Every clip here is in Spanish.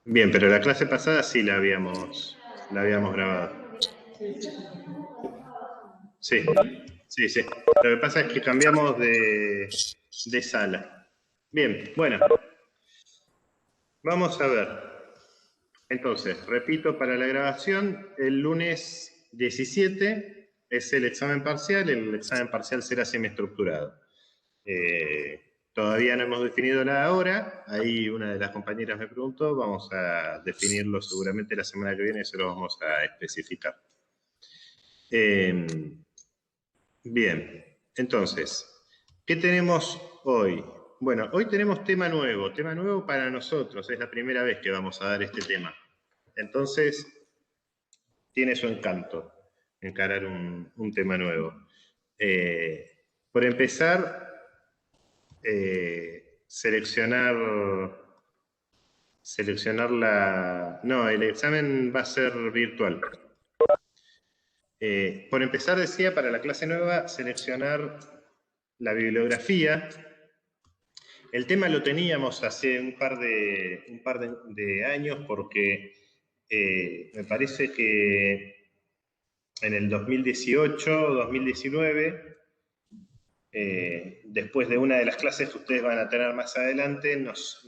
Bien, pero la clase pasada sí la habíamos grabado. Sí, sí, sí. Lo que pasa es que cambiamos de sala. Bien, bueno, vamos a ver. Entonces, repito, para la grabación, el lunes 17 es el examen parcial. El examen parcial será semiestructurado. Todavía no hemos definido la hora. Ahí una de las compañeras me preguntó. Vamos a definirlo seguramente la semana que viene. Se lo vamos a especificar. Bien, entonces, ¿qué tenemos hoy? Bueno, hoy tenemos tema nuevo para nosotros. Es la primera vez que vamos a dar este tema. Entonces, tiene su encanto encarar un tema nuevo. Por empezar, seleccionar la... No, el examen va a ser virtual. Por empezar, decía, para la clase nueva, seleccionar la bibliografía. El tema lo teníamos hace un par de años porque me parece que en el 2018, 2019, después de una de las clases que ustedes van a tener más adelante, nos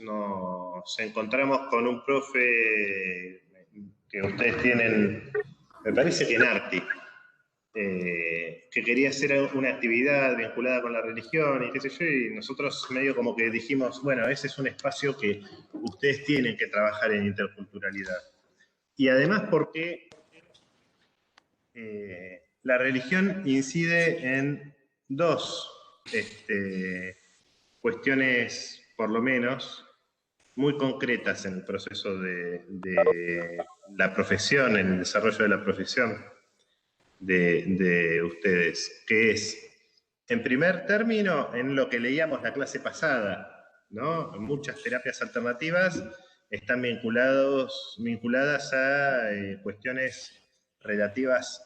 encontramos con un profe que ustedes tienen, me parece que en Arti, que quería hacer una actividad vinculada con la religión y qué sé yo, y nosotros medio como que dijimos, bueno, ese es un espacio que ustedes tienen que trabajar en interculturalidad. Y además porque la religión incide en dos cuestiones, por lo menos, muy concretas en el proceso de la profesión, en el desarrollo de la profesión de ustedes, que es, en primer término, en lo que leíamos la clase pasada, ¿no? Muchas terapias alternativas están vinculadas a cuestiones relativas,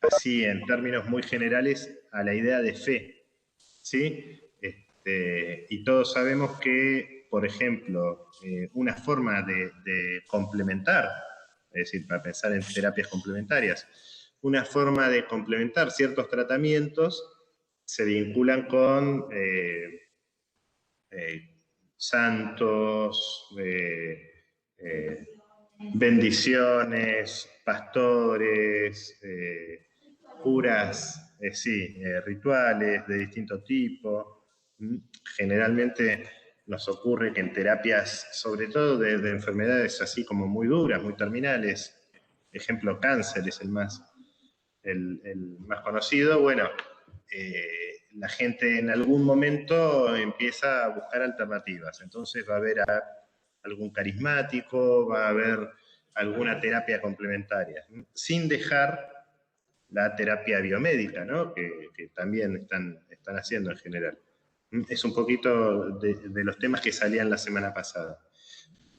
así en términos muy generales, a la idea de fe, ¿sí? Y todos sabemos que, por ejemplo, una forma de complementar, es decir, para pensar en terapias complementarias, una forma de complementar ciertos tratamientos se vinculan con santos, bendiciones, pastores, curas, sí, rituales de distinto tipo. Generalmente nos ocurre que en terapias, sobre todo de enfermedades así como muy duras, muy terminales, ejemplo cáncer es el más conocido, bueno, la gente en algún momento empieza a buscar alternativas. Entonces va a haber algún carismático, va a haber alguna terapia complementaria, sin dejar la terapia biomédica, ¿no? que también están haciendo en general. Es un poquito de los temas que salían la semana pasada.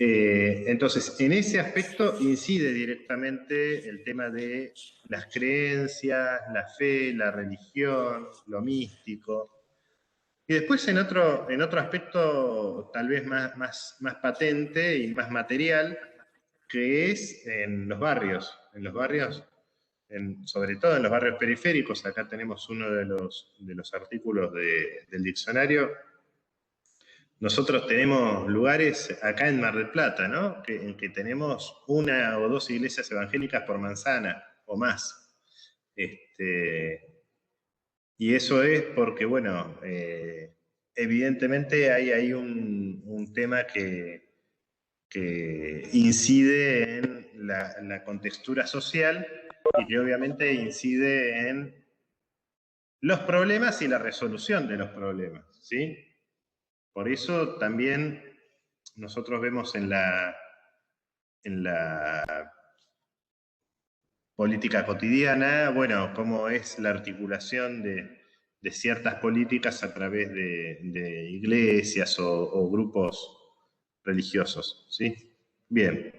Entonces, en ese aspecto incide directamente el tema de las creencias, la fe, la religión, lo místico. Y después en otro aspecto tal vez más patente y más material, que es en los barrios, sobre todo en los barrios periféricos. Acá tenemos uno de los artículos del diccionario. Nosotros tenemos lugares acá en Mar del Plata, ¿no? En que tenemos una o dos iglesias evangélicas por manzana o más. Y eso es porque, bueno, evidentemente hay un tema que incide en la contextura social y que obviamente incide en los problemas y la resolución de los problemas, ¿sí? Por eso también nosotros vemos en la política cotidiana, bueno, cómo es la articulación de ciertas políticas a través de iglesias o grupos religiosos, ¿sí? Bien.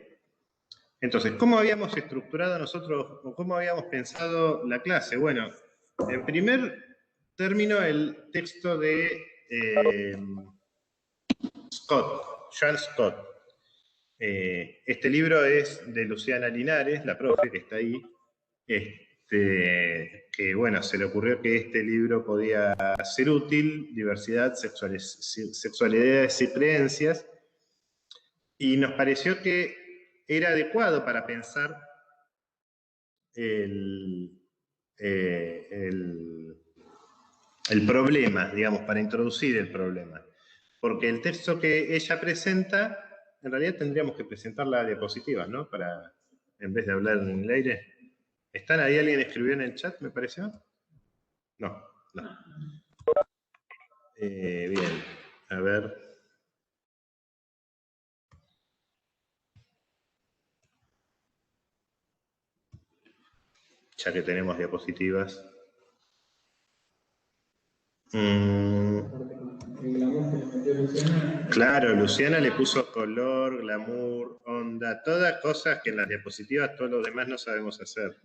Entonces, ¿cómo habíamos estructurado nosotros o cómo habíamos pensado la clase? Bueno, en primer término, el texto de Scott, Charles Scott. Este libro es de Luciana Linares, la profe que está ahí, que bueno, se le ocurrió que este libro podía ser útil, diversidad, sexualidades y creencias, y nos pareció que era adecuado para pensar el problema, digamos, para introducir el problema. Porque el texto que ella presenta, en realidad tendríamos que presentar las diapositivas, ¿no? Para, en vez de hablar en el aire. ¿Están ahí? ¿Alguien escribió en el chat, me pareció? No, no. Bien, a ver. Ya que tenemos diapositivas. Claro, Luciana le puso color, glamour, onda, todas cosas que en las diapositivas todos los demás no sabemos hacer.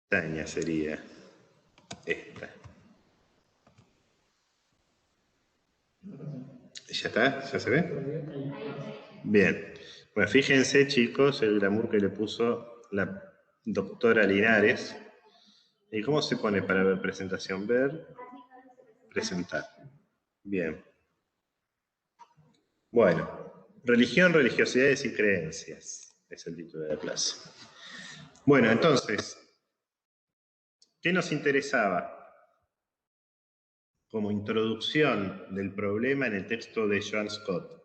Pestaña sería esta. ¿Ya está? ¿Ya se ve? Bien. Bueno, fíjense, chicos, el glamour que le puso la doctora Linares. ¿Y cómo se pone para ver presentación? Ver, presentar. Bien. Bueno, religión, religiosidades y creencias. Es el título de la clase. Bueno, entonces, ¿qué nos interesaba? Como introducción del problema en el texto de Joan Scott.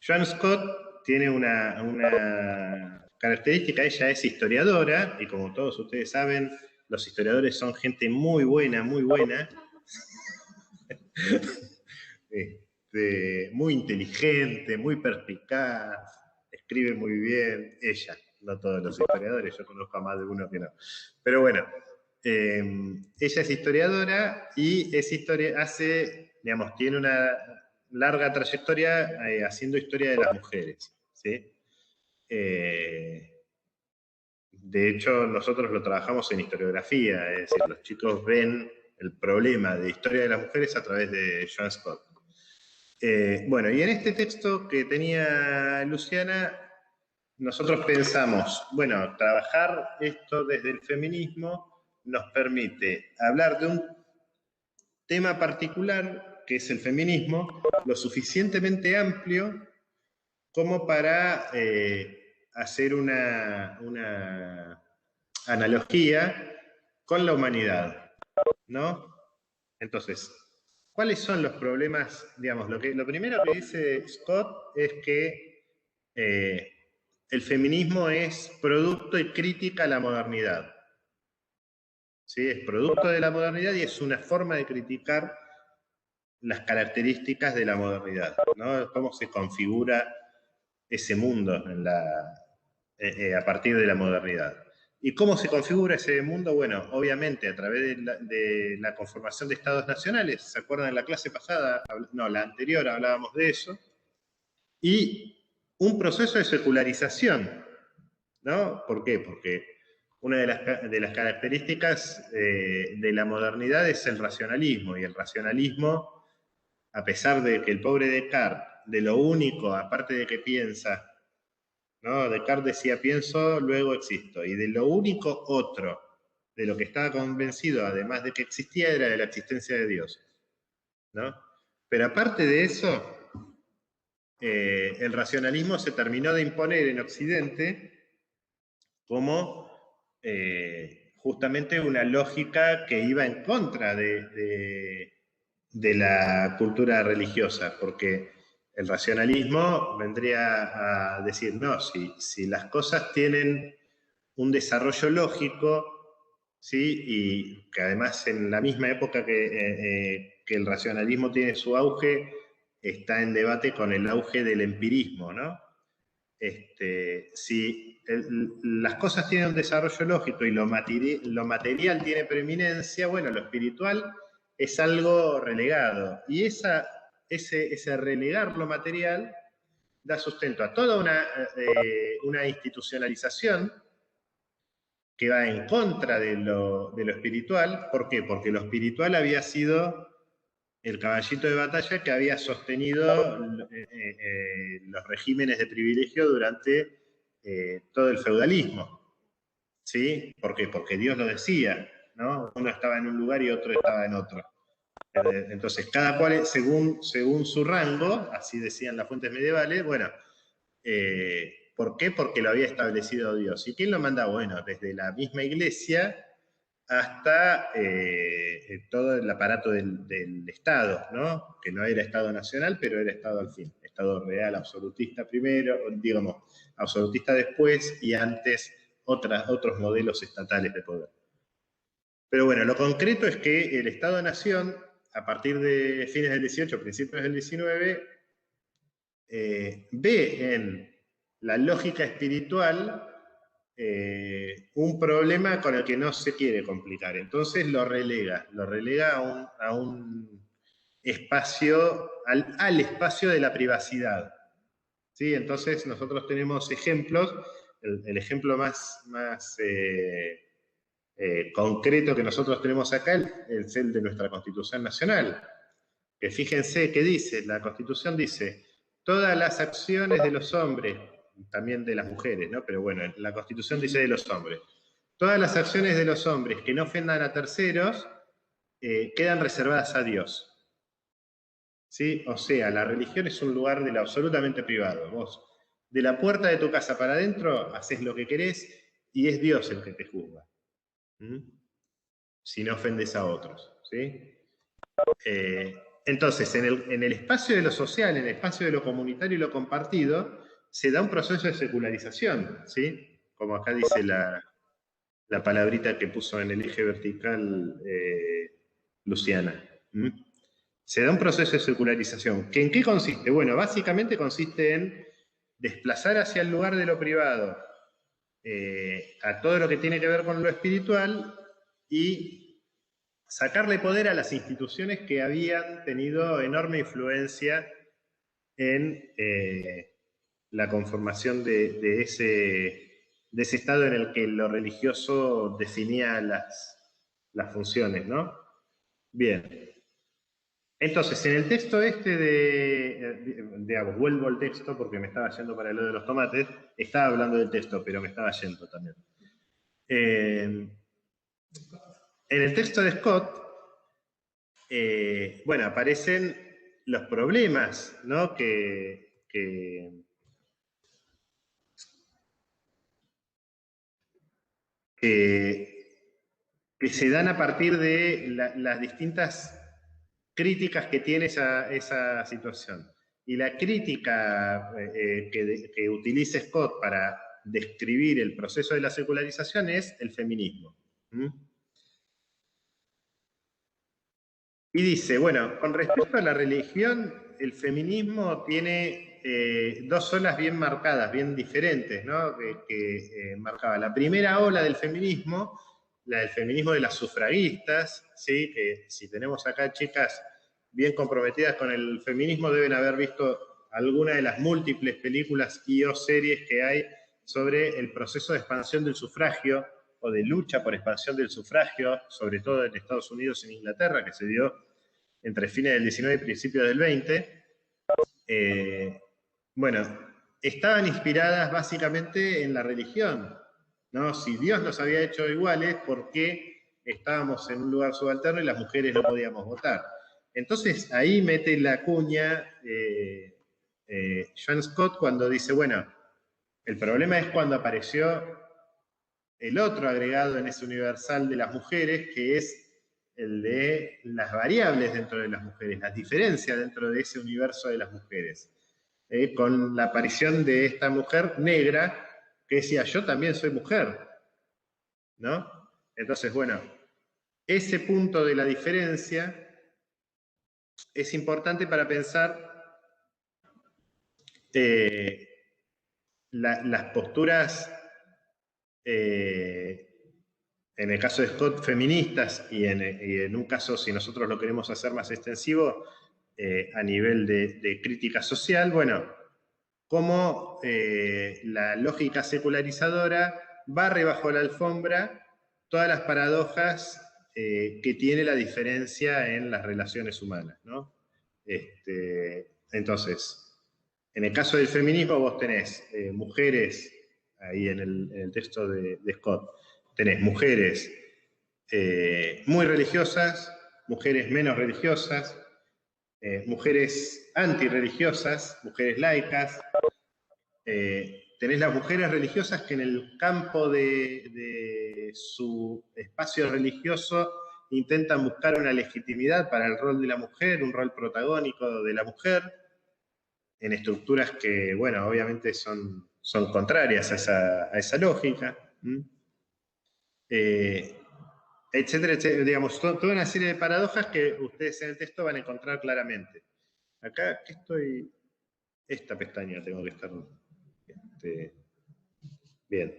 Joan Scott tiene una característica, ella es historiadora, y como todos ustedes saben, los historiadores son gente muy buena, muy inteligente, muy perspicaz, escribe muy bien, ella, no todos los historiadores, yo conozco a más de uno que no. Pero bueno, ella es historiadora y tiene una larga trayectoria haciendo historia de las mujeres, ¿sí? De hecho, nosotros lo trabajamos en historiografía, es decir, los chicos ven el problema de historia de las mujeres a través de Joan Scott. Bueno, y en este texto que tenía Luciana, nosotros pensamos, bueno, trabajar esto desde el feminismo nos permite hablar de un tema particular, que es el feminismo, lo suficientemente amplio como para hacer una analogía con la humanidad, ¿no? Entonces, ¿cuáles son los problemas? Digamos, lo primero que dice Scott es que el feminismo es producto y crítica a la modernidad. ¿Sí? Es producto de la modernidad y es una forma de criticar las características de la modernidad, ¿no? Cómo se configura ese mundo a partir de la modernidad. ¿Y cómo se configura ese mundo? Bueno, obviamente a través de la conformación de estados nacionales. ¿Se acuerdan en la clase pasada? No, la anterior hablábamos de eso. Y un proceso de secularización, ¿no? ¿Por qué? Porque una de las características de la modernidad es el racionalismo, y el racionalismo, a pesar de que el pobre Descartes, de lo único, aparte de que piensa, ¿no? Descartes decía, pienso, luego existo, y de lo único otro, de lo que estaba convencido, además de que existía, era de la existencia de Dios, ¿no? Pero aparte de eso, el racionalismo se terminó de imponer en Occidente como justamente una lógica que iba en contra de la cultura religiosa, porque el racionalismo vendría a decir, no, si las cosas tienen un desarrollo lógico, ¿sí? Y que además en la misma época que el racionalismo tiene su auge, está en debate con el auge del empirismo, ¿no? Si las cosas tienen un desarrollo lógico y lo material tiene preeminencia, bueno, lo espiritual es algo relegado. Y ese relegar lo material da sustento a toda una institucionalización que va en contra de lo espiritual. ¿Por qué? Porque lo espiritual había sido el caballito de batalla que había sostenido los regímenes de privilegio durante todo el feudalismo. ¿Sí? ¿Por qué? Porque Dios lo decía, ¿no? Uno estaba en un lugar y otro estaba en otro. Entonces, cada cual, según su rango, así decían las fuentes medievales, bueno, ¿por qué? Porque lo había establecido Dios. ¿Y quién lo manda? Bueno, desde la misma iglesia hasta todo el aparato del Estado, ¿no? Que no era Estado nacional, pero era Estado al fin. Estado real, absolutista primero, digamos, absolutista después y antes otros modelos estatales de poder. Pero bueno, lo concreto es que el Estado-Nación, a partir de fines del 18, principios del 19, ve en la lógica espiritual un problema con el que no se quiere complicar. Entonces lo relega a un espacio, al espacio de la privacidad. ¿Sí? Entonces nosotros tenemos ejemplos, el ejemplo más concreto que nosotros tenemos acá es el de nuestra Constitución Nacional. Que fíjense que dice, la Constitución dice, todas las acciones de los hombres, también de las mujeres, ¿no? Pero bueno, la Constitución dice de los hombres, todas las acciones de los hombres que no ofendan a terceros quedan reservadas a Dios. ¿Sí? O sea, la religión es un lugar de lo absolutamente privado. Vos, de la puerta de tu casa para adentro, haces lo que querés y es Dios el que te juzga. Si no ofendes a otros. ¿Sí? Entonces, en el espacio de lo social, en el espacio de lo comunitario y lo compartido, se da un proceso de secularización, ¿sí? Como acá dice la palabrita que puso en el eje vertical Luciana. Se da un proceso de secularización. ¿En qué consiste? Bueno, básicamente consiste en desplazar hacia el lugar de lo privado a todo lo que tiene que ver con lo espiritual y sacarle poder a las instituciones que habían tenido enorme influencia en la conformación de ese estado en el que lo religioso definía las funciones, ¿no? Bien. Entonces, en el texto digamos, vuelvo al texto porque me estaba yendo para lo de los tomates, estaba hablando del texto, pero me estaba yendo también. En el texto de Scott, bueno, aparecen los problemas, ¿no? que se dan a partir de las distintas críticas que tiene esa situación. Y la crítica que utiliza Scott para describir el proceso de la secularización es el feminismo. Y dice, bueno, con respecto a la religión, el feminismo tiene dos olas bien marcadas, bien diferentes, ¿no? que marcaba la primera ola del feminismo, la del feminismo de las sufragistas, ¿sí? Que si tenemos acá chicas bien comprometidas con el feminismo, deben haber visto alguna de las múltiples películas y o series que hay sobre el proceso de expansión del sufragio o de lucha por expansión del sufragio, sobre todo en Estados Unidos y en Inglaterra, que se dio entre fines del 19 y principios del 20. Bueno, estaban inspiradas básicamente en la religión, ¿no? Si Dios nos había hecho iguales, ¿por qué estábamos en un lugar subalterno y las mujeres no podíamos votar? Entonces ahí mete la cuña John Scott cuando dice, bueno, el problema es cuando apareció el otro agregado en ese universal de las mujeres, que es el de las variables dentro de las mujeres, las diferencias dentro de ese universo de las mujeres. Con la aparición de esta mujer negra que decía, yo también soy mujer, ¿no? Entonces, bueno, ese punto de la diferencia es importante para pensar las posturas, en el caso de Scott, feministas, y en un caso, si nosotros lo queremos hacer más extensivo, a nivel de crítica social, bueno, cómo la lógica secularizadora barre bajo la alfombra todas las paradojas que tiene la diferencia en las relaciones humanas, ¿no? Entonces, en el caso del feminismo vos tenés mujeres, ahí en el texto de Scott, tenés mujeres muy religiosas, mujeres menos religiosas, mujeres antirreligiosas, mujeres laicas, tenés las mujeres religiosas que en el campo de su espacio religioso intentan buscar una legitimidad para el rol de la mujer, un rol protagónico de la mujer, en estructuras que, bueno, obviamente son contrarias a esa lógica. Etcétera, etcétera, digamos, toda una serie de paradojas que ustedes en el texto van a encontrar claramente. Acá, ¿qué estoy? Esta pestaña tengo que estar... bien.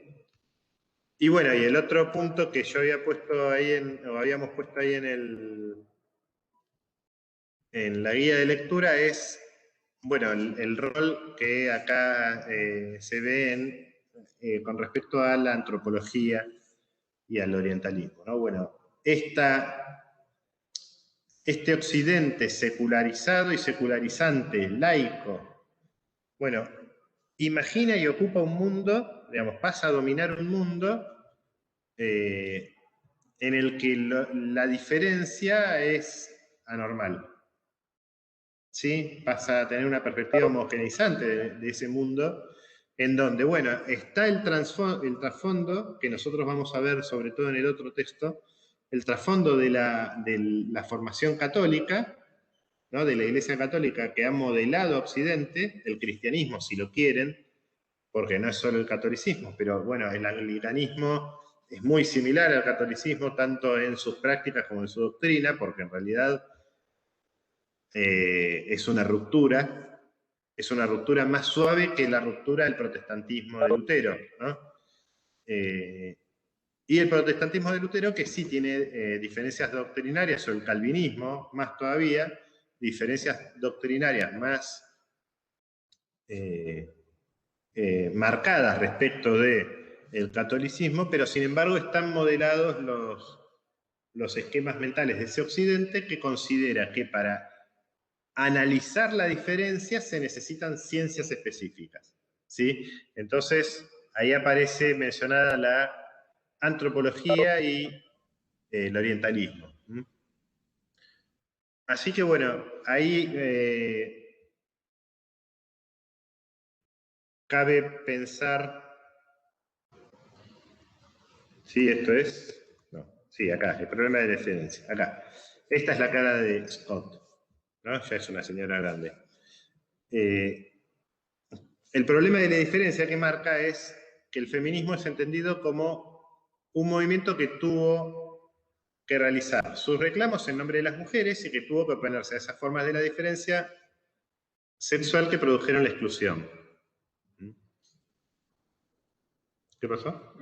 Y bueno, y el otro punto que yo había puesto ahí o habíamos puesto ahí en la guía de lectura es, bueno, el rol que acá se ve con respecto a la antropología y al orientalismo, ¿no? Bueno, este occidente secularizado y secularizante, laico, bueno, imagina y ocupa un mundo, digamos, pasa a dominar un mundo en el que la diferencia es anormal. ¿Sí? Pasa a tener una perspectiva homogeneizante de ese mundo, en donde, bueno, está el trasfondo, que nosotros vamos a ver sobre todo en el otro texto, el trasfondo de la formación católica, ¿no? De la Iglesia Católica que ha modelado a Occidente, el cristianismo, si lo quieren, porque no es solo el catolicismo, pero bueno, el anglicanismo es muy similar al catolicismo, tanto en sus prácticas como en su doctrina, porque en realidad es una ruptura más suave que la ruptura del protestantismo de Lutero, ¿no? Y el protestantismo de Lutero, que sí tiene diferencias doctrinarias, o el calvinismo, más todavía, diferencias doctrinarias más marcadas respecto del catolicismo, pero sin embargo están modelados los esquemas mentales de ese occidente que considera que para analizar la diferencia se necesitan ciencias específicas, ¿sí? Entonces, ahí aparece mencionada la antropología y el orientalismo. Así que bueno, ahí cabe pensar, ¿sí esto es? No, sí, acá, el problema de la diferencia, acá. Esta es la cara de Scott, ¿no? Ya es una señora grande. El problema de la diferencia que marca es que el feminismo es entendido como un movimiento que tuvo que realizar sus reclamos en nombre de las mujeres y que tuvo que oponerse a esas formas de la diferencia sexual que produjeron la exclusión. ¿Qué pasó?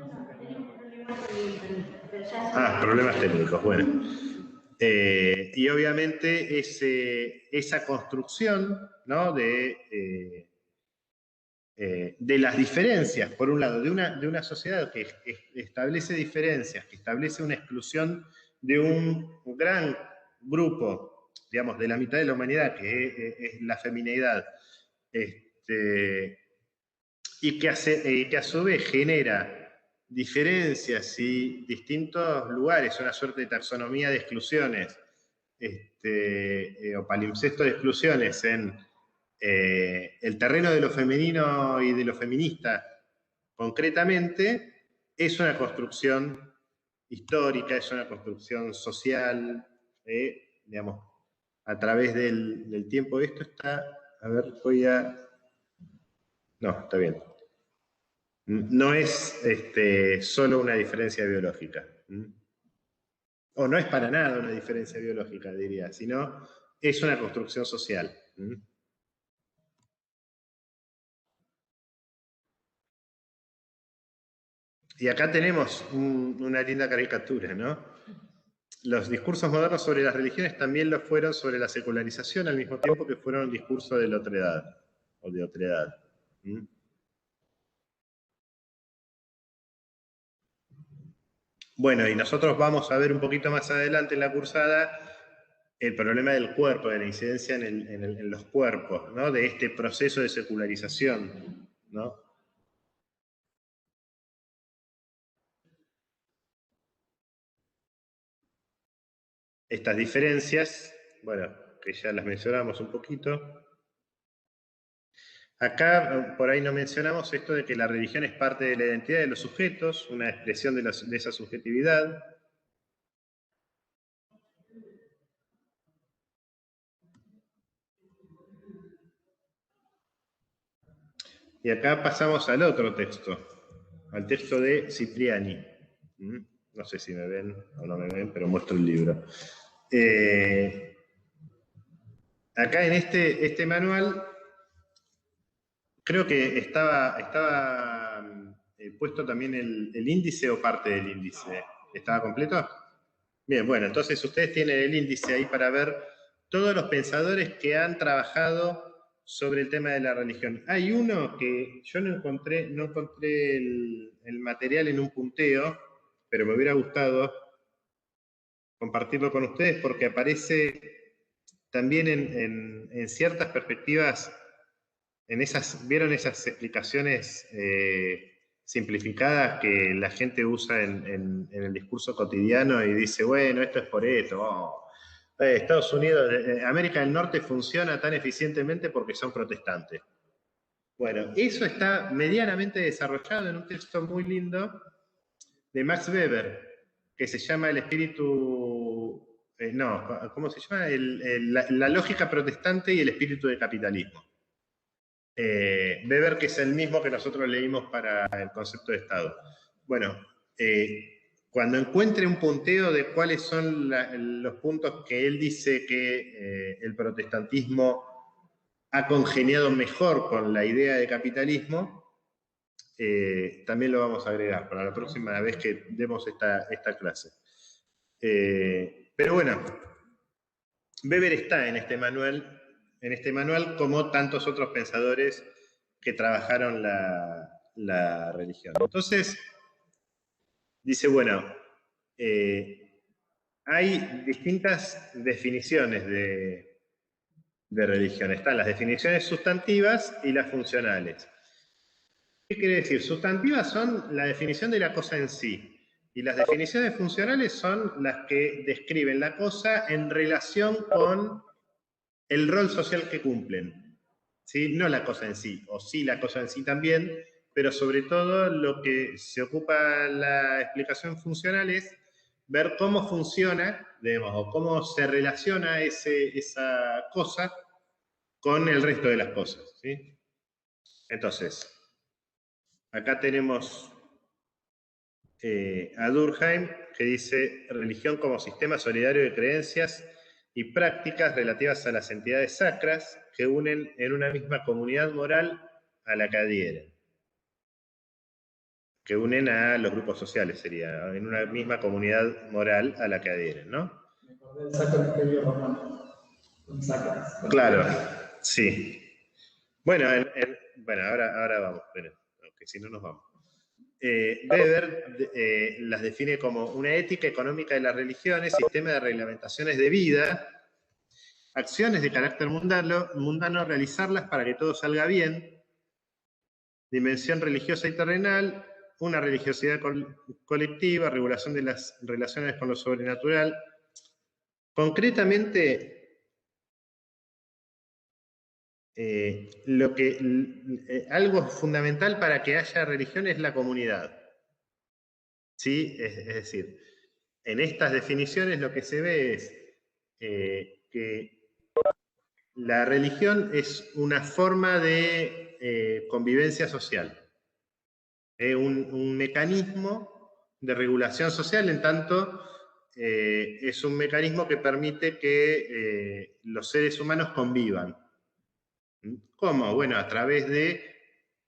Problemas técnicos, bueno. Y obviamente esa construcción, ¿no? de las diferencias, por un lado, de una sociedad que establece diferencias, que establece una exclusión de un gran grupo, digamos, de la mitad de la humanidad, que es la feminidad, y que a su vez genera diferencias y distintos lugares, una suerte de taxonomía de exclusiones, o palimpsesto de exclusiones en el terreno de lo femenino y de lo feminista concretamente, es una construcción histórica, es una construcción social, digamos, a través del tiempo. Esto está, a ver, voy a... No, está bien. No es solo una diferencia biológica. O no es para nada una diferencia biológica, diría, sino es una construcción social. Y acá tenemos una linda caricatura, ¿no? Los discursos modernos sobre las religiones también lo fueron sobre la secularización, al mismo tiempo que fueron un discurso de la otredad, o de otredad. Bueno, y nosotros vamos a ver un poquito más adelante en la cursada el problema del cuerpo, de la incidencia en los cuerpos, ¿no? De este proceso de secularización, ¿no? Estas diferencias, bueno, que ya las mencionamos un poquito. Acá, por ahí no mencionamos esto de que la religión es parte de la identidad de los sujetos, una expresión de esa subjetividad. Y acá pasamos al otro texto, al texto de Cipriani. No sé si me ven o no me ven, pero muestro el libro. Acá en este manual, creo que estaba puesto también el índice o parte del índice. ¿Estaba completo? Bien, bueno, entonces ustedes tienen el índice ahí para ver todos los pensadores que han trabajado sobre el tema de la religión. Hay uno que yo no encontré el material en un punteo, pero me hubiera gustado compartirlo con ustedes porque aparece también en ciertas perspectivas, ¿vieron esas explicaciones simplificadas que la gente usa en el discurso cotidiano y dice, bueno, esto es por esto, Estados Unidos, América del Norte funciona tan eficientemente porque son protestantes? Bueno, eso está medianamente desarrollado en un texto muy lindo de Max Weber, que se llama El espíritu, ¿cómo se llama? La lógica protestante y el espíritu del capitalismo. Weber, que es el mismo que nosotros leímos para el concepto de Estado. Bueno, cuando encuentre un punteo de cuáles son los puntos que él dice que el protestantismo ha congeniado mejor con la idea de capitalismo, también lo vamos a agregar para la próxima vez que demos esta clase. Pero bueno, Weber está en este manual como tantos otros pensadores que trabajaron la religión. Entonces, dice, bueno, hay distintas definiciones de religión. Están las definiciones sustantivas y las funcionales. ¿Qué quiere decir? Sustantivas son la definición de la cosa en sí. Y las definiciones funcionales son las que describen la cosa en relación con el rol social que cumplen. ¿Sí? No la cosa en sí, o sí la cosa en sí también, pero sobre todo lo que se ocupa la explicación funcional es ver cómo funciona, digamos, o cómo se relaciona esa cosa con el resto de las cosas. ¿Sí? Entonces, acá tenemos a Durkheim, que dice religión como sistema solidario de creencias y prácticas relativas a las entidades sacras que unen en una misma comunidad moral a la que adhieren. Que unen a los grupos sociales, sería, en una misma comunidad moral a la que adhieren, ¿no? Me acordé del Sacro Imperio Romano. Claro, sí. Bueno, ahora vamos, pero aunque si no nos vamos. Weber las define como una ética económica de las religiones, sistema de reglamentaciones de vida, acciones de carácter mundano, realizarlas para que todo salga bien, dimensión religiosa y terrenal, una religiosidad colectiva, regulación de las relaciones con lo sobrenatural. Concretamente, algo fundamental para que haya religión es la comunidad. ¿Sí? Es decir, en estas definiciones lo que se ve es que la religión es una forma de convivencia social, un mecanismo de regulación social, en tanto es un mecanismo que permite que los seres humanos convivan. ¿Cómo? Bueno, a través de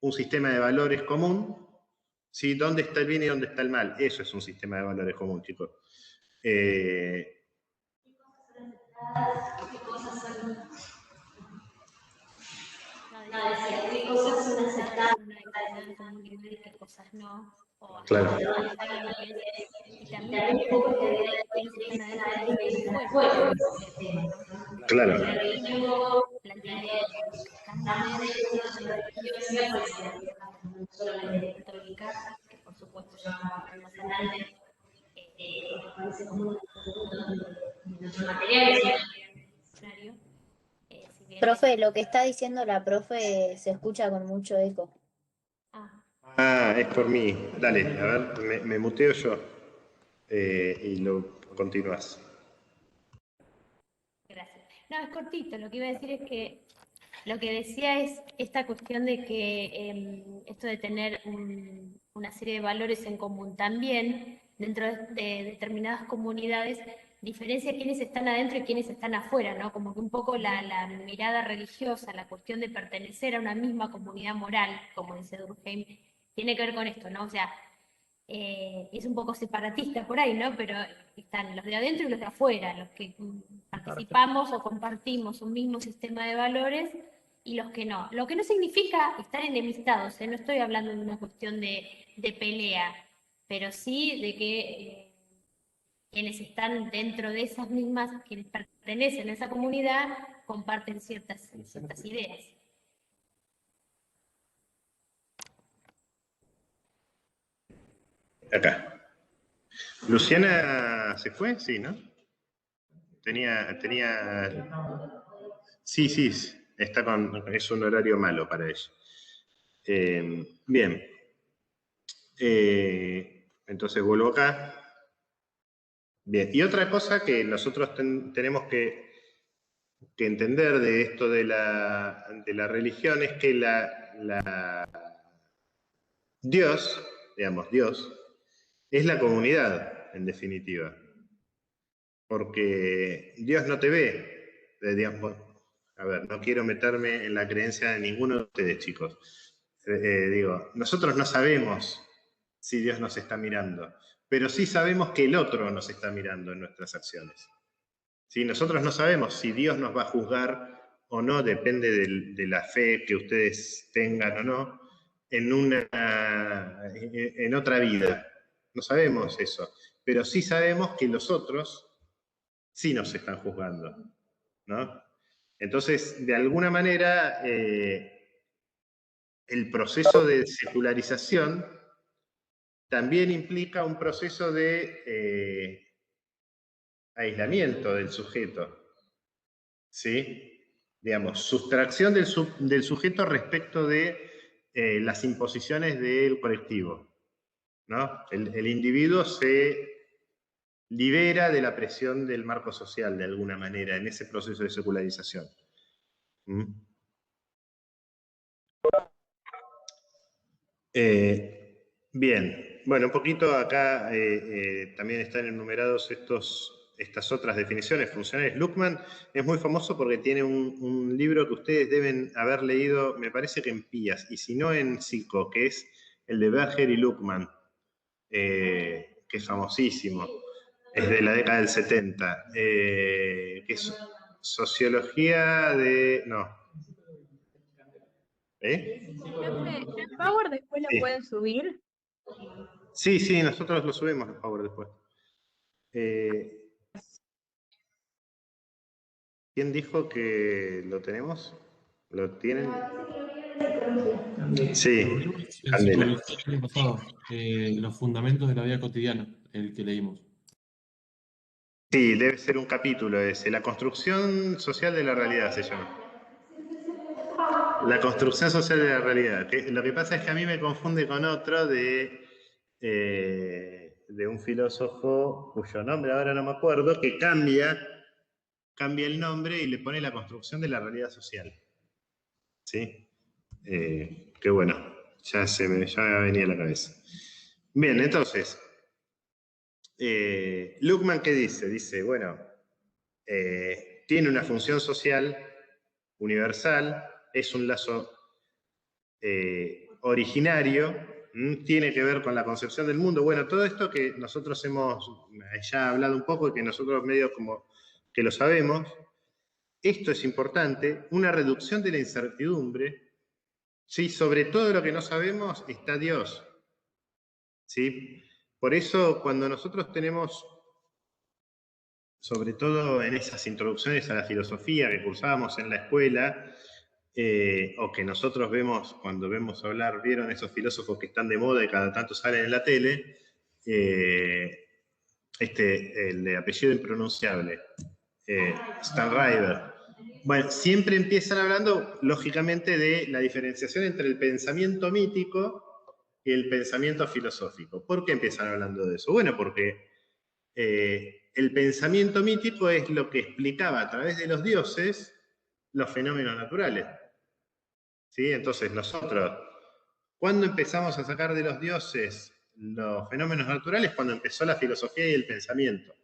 un sistema de valores común. ¿Sí? ¿Dónde está el bien y dónde está el mal? Eso es un sistema de valores común, chicos. ¿Qué cosas son aceptadas? ¿Qué cosas son aceptadas en una determinada comunidad y qué cosas no? o hasta Claro. saber lo que es, y también un poco la idea de quiénes están adentro y quiénes fuera del sistema, ¿no? Claro. El religivo plantea eso, los que estamos dentro de una religión, no solamente católica, que por supuesto ya vamos a ver más adelante, aparece como un no material, sino si bien Profe, lo que está diciendo la profe se escucha con mucho eco. Ah, es por mí. Dale, a ver, me muteo yo y lo continúas. Gracias. No, es cortito. Lo que iba a decir es que lo que decía es esta cuestión de que esto de tener una serie de valores en común también dentro de determinadas comunidades diferencia quiénes están adentro y quiénes están afuera, ¿no? Como que un poco la mirada religiosa, la cuestión de pertenecer a una misma comunidad moral, como dice Durkheim, tiene que ver con esto, ¿no? O sea, es un poco separatista por ahí, ¿no? Pero están los de adentro y los de afuera, los que participamos o compartimos un mismo sistema de valores y los que no. Lo que no significa estar enemistados, ¿eh? No estoy hablando de una cuestión de pelea, pero sí de que quienes están dentro de esas mismas, quienes pertenecen a esa comunidad, comparten ciertas ideas. Acá. Luciana se fue, sí, ¿no? Tenía. Sí, es un horario malo para ella. Bien. Entonces vuelvo acá. Bien. Y otra cosa que nosotros tenemos que entender de esto de la religión es que Dios, digamos, Dios, es la comunidad, en definitiva. Porque Dios no te ve, digamos, a ver, no quiero meterme en la creencia de ninguno de ustedes, chicos. Digo, nosotros no sabemos si Dios nos está mirando, pero sí sabemos que el otro nos está mirando en nuestras acciones. ¿Sí? Nosotros no sabemos si Dios nos va a juzgar o no, depende de la fe que ustedes tengan o no, en otra vida. No sabemos eso, pero sí sabemos que los otros sí nos están juzgando, ¿no? Entonces, de alguna manera, el proceso de secularización también implica un proceso de aislamiento del sujeto, ¿sí? Digamos, sustracción del sujeto respecto de las imposiciones del colectivo, ¿no? El individuo se libera de la presión del marco social, de alguna manera, en ese proceso de secularización. ¿Mm? Bien, bueno, un poquito acá también están enumerados estas otras definiciones funcionales. Luckmann es muy famoso porque tiene un libro que ustedes deben haber leído, me parece que en PIAS, y si no en Psico, que es el de Berger y Luckmann, que es famosísimo, es de la década del 70, que es sociología de... no. ¿El Power después lo Sí. pueden subir? Sí, nosotros lo subimos a Power después. ¿Quién dijo que lo tenemos? ¿Lo tienen? Sí, En Candela. psicología el año pasado, los fundamentos de la vida cotidiana, el que leímos. Sí, debe ser un capítulo ese. La construcción social de la realidad se llama. La construcción social de la realidad. Lo que pasa es que a mí me confunde con otro de un filósofo cuyo nombre ahora no me acuerdo, que cambia el nombre y le pone la construcción de la realidad social. ¿Sí? Que bueno, ya me venía a la cabeza. Bien, entonces, Luckmann, ¿qué dice? Dice, bueno, tiene una función social universal, es un lazo originario, tiene que ver con la concepción del mundo. Bueno, todo esto que nosotros hemos ya hablado un poco y que nosotros medio como que lo sabemos, esto es importante, una reducción de la incertidumbre. Sí, sobre todo lo que no sabemos está Dios. ¿sí? Por eso, cuando nosotros tenemos, sobre todo en esas introducciones a la filosofía que cursábamos en la escuela, o que nosotros vemos cuando vemos hablar, vieron esos filósofos que están de moda y cada tanto salen en la tele, el de apellido impronunciable, Stan River. Bueno, siempre empiezan hablando, lógicamente, de la diferenciación entre el pensamiento mítico y el pensamiento filosófico. ¿Por qué empiezan hablando de eso? Bueno, porque el pensamiento mítico es lo que explicaba a través de los dioses los fenómenos naturales. ¿Sí? Entonces nosotros, ¿cuándo empezamos a sacar de los dioses los fenómenos naturales? Cuando empezó la filosofía y el pensamiento.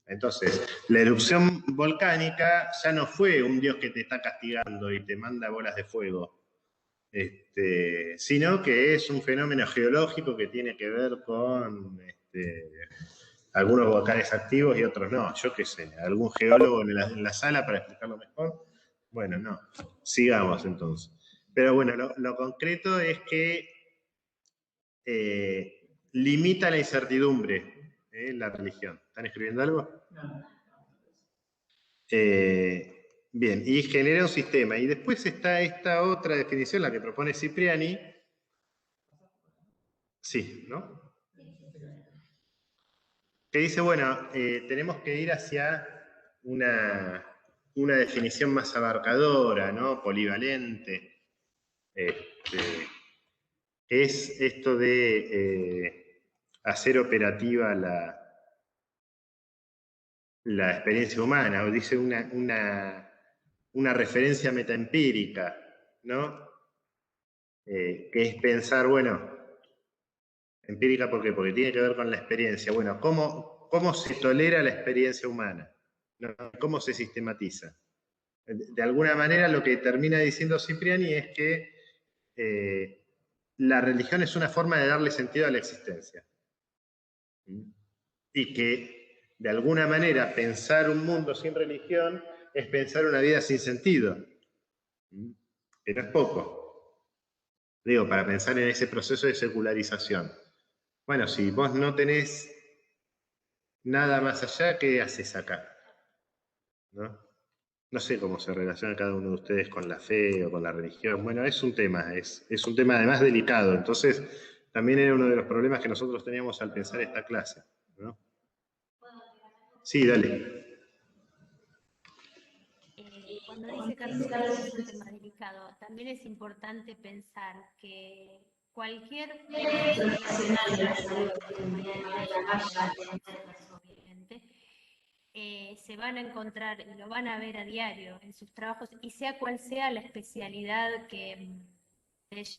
Entonces, la erupción volcánica ya no fue un dios que te está castigando y te manda bolas de fuego, sino que es un fenómeno geológico que tiene que ver con algunos volcanes activos y otros no. Yo qué sé, algún geólogo en la sala para explicarlo mejor. Bueno, no. Sigamos entonces. Pero bueno, lo concreto es que limita la incertidumbre la religión. ¿Están escribiendo algo? Bien, y genera un sistema. Y después está esta otra definición, la que propone Cipriani. Sí, ¿no? Que dice, bueno, tenemos que ir hacia una definición más abarcadora, ¿no? Polivalente. Es esto de hacer operativa la experiencia humana, o dice una referencia metaempírica, ¿no? Que es pensar, bueno, empírica, ¿por qué? Porque tiene que ver con la experiencia. Bueno, ¿cómo se tolera la experiencia humana? ¿No? ¿Cómo se sistematiza? De alguna manera lo que termina diciendo Cipriani es que la religión es una forma de darle sentido a la existencia. Y que de alguna manera pensar un mundo sin religión es pensar una vida sin sentido. Que no es poco. Digo, para pensar en ese proceso de secularización. Bueno, si vos no tenés nada más allá, ¿qué haces acá? ¿No? No sé cómo se relaciona cada uno de ustedes con la fe o con la religión. Bueno, es un tema, es un tema además delicado. Entonces, también era uno de los problemas que nosotros teníamos al pensar esta clase, ¿no? Sí, dale. Cuando dice Carlos que es un tema delicado, también es importante pensar que cualquier profesional de la salud, obviamente, se van a encontrar y lo van a ver a diario en sus trabajos, y sea cual sea la especialidad que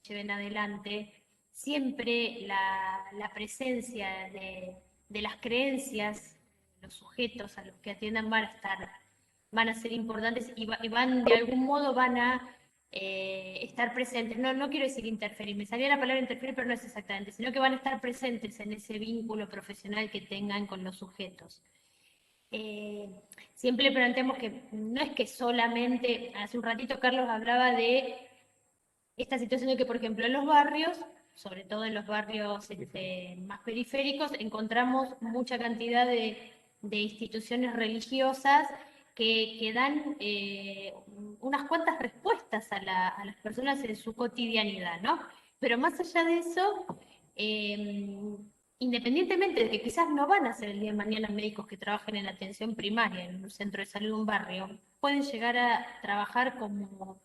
lleven adelante, siempre la presencia de las creencias, los sujetos a los que atiendan van a ser importantes y van, de algún modo van a estar presentes. No quiero decir interferir, me salía la palabra interferir, pero no es exactamente, sino que van a estar presentes en ese vínculo profesional que tengan con los sujetos. Siempre planteamos que no es que solamente, hace un ratito Carlos hablaba de esta situación de que, por ejemplo, en los barrios, sobre todo en los barrios más periféricos, encontramos mucha cantidad de instituciones religiosas que dan unas cuantas respuestas a las personas en su cotidianidad, ¿no? Pero más allá de eso, independientemente de que quizás no van a ser el día de mañana médicos que trabajen en atención primaria en un centro de salud de un barrio, pueden llegar a trabajar como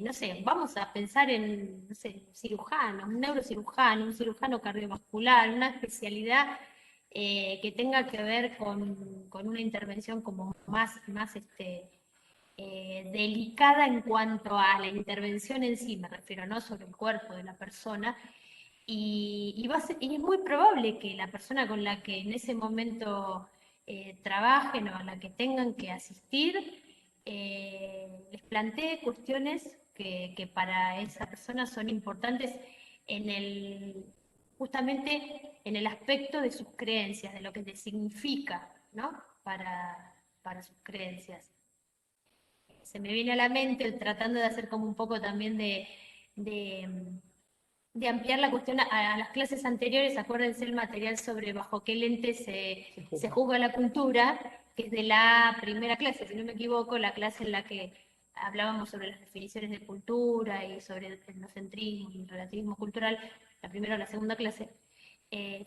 no sé, vamos a pensar en, no sé, cirujanos, un neurocirujano, un cirujano cardiovascular, una especialidad que tenga que ver con una intervención como más delicada en cuanto a la intervención en sí, me refiero, no sobre el cuerpo de la persona, y es muy probable que la persona con la que en ese momento trabajen o a la que tengan que asistir, les plantee cuestiones que para esa persona son importantes justamente en el aspecto de sus creencias, de lo que significa, ¿no? Para sus creencias. Se me viene a la mente tratando de hacer como un poco también de de ampliar la cuestión a las clases anteriores. Acuérdense el material sobre bajo qué lente se juzga la cultura, que es de la primera clase, si no me equivoco, la clase en la que hablábamos sobre las definiciones de cultura y sobre el etnocentrismo y el relativismo cultural, la primera o la segunda clase.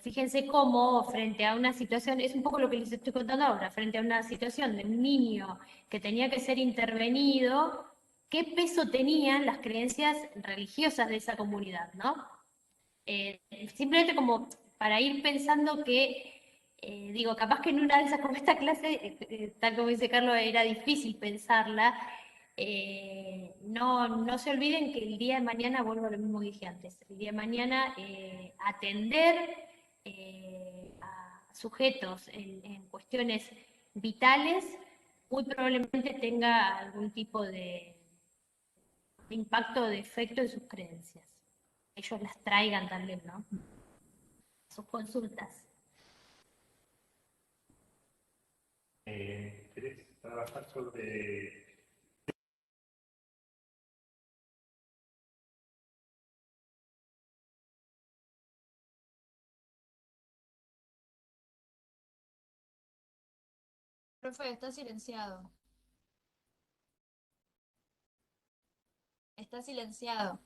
Fíjense cómo frente a una situación, es un poco lo que les estoy contando ahora, frente a una situación de un niño que tenía que ser intervenido, qué peso tenían las creencias religiosas de esa comunidad, ¿no? Simplemente como para ir pensando que, digo, capaz que en una de esas, como esta clase, tal como dice Carlos, era difícil pensarla. No se olviden que el día de mañana, vuelvo a lo mismo que dije antes, el día de mañana atender a sujetos en cuestiones vitales muy probablemente tenga algún tipo de impacto, de efecto en sus creencias. Ellos las traigan también, ¿no? Sus consultas. ¿Querés trabajar sobre...? Profe, está silenciado. Está silenciado.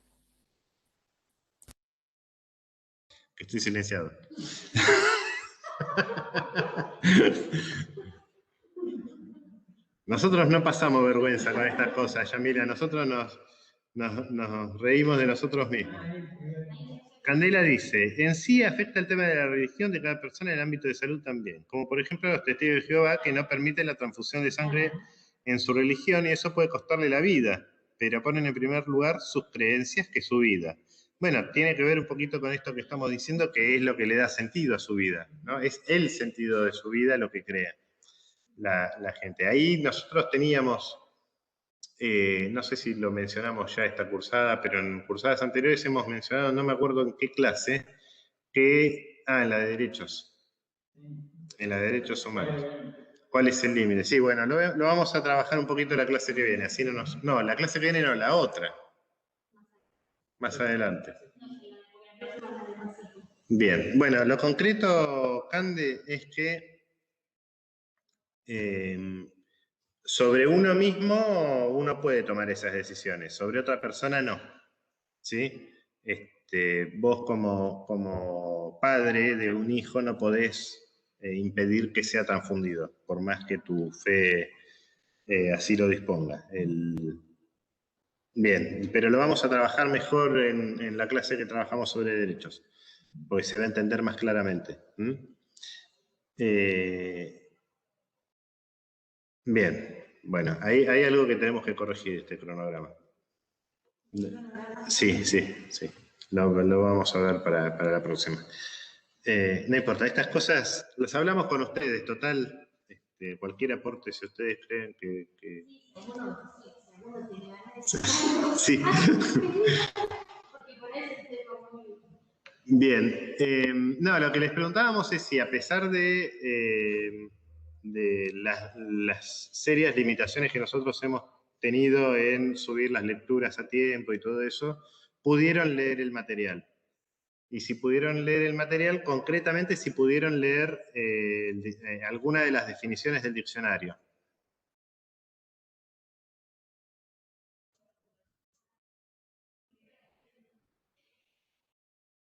Estoy silenciado. Nosotros no pasamos vergüenza con estas cosas, ya mira, nosotros nos reímos de nosotros mismos. Candela dice, en sí afecta el tema de la religión de cada persona en el ámbito de salud también, como por ejemplo los testigos de Jehová que no permiten la transfusión de sangre en su religión y eso puede costarle la vida, pero ponen en primer lugar sus creencias que su vida. Bueno, tiene que ver un poquito con esto que estamos diciendo, que es lo que le da sentido a su vida, ¿no? Es el sentido de su vida lo que crea la gente. Ahí nosotros teníamos, no sé si lo mencionamos ya esta cursada, pero en cursadas anteriores hemos mencionado, no me acuerdo en qué clase, que, en la de derechos. En la de derechos humanos. ¿Cuál es el límite? Sí, bueno, lo vamos a trabajar un poquito la clase que viene, así no, la clase que viene no, la otra. Más adelante. Bien, bueno, lo concreto, Cande, es que sobre uno mismo uno puede tomar esas decisiones, sobre otra persona no. ¿Sí? Vos como padre de un hijo no podés impedir que sea transfundido, por más que tu fe así lo disponga. Bien, pero lo vamos a trabajar mejor en la clase que trabajamos sobre derechos, porque se va a entender más claramente. Bien, bueno, hay algo que tenemos que corregir este cronograma. Sí. Lo vamos a ver para la próxima. No importa, estas cosas las hablamos con ustedes, total. Cualquier aporte, si ustedes creen que... Sí. Bien. No, lo que les preguntábamos es si a pesar de las serias limitaciones que nosotros hemos tenido en subir las lecturas a tiempo y todo eso, pudieron leer el material. Y si pudieron leer el material, concretamente si pudieron leer alguna de las definiciones del diccionario.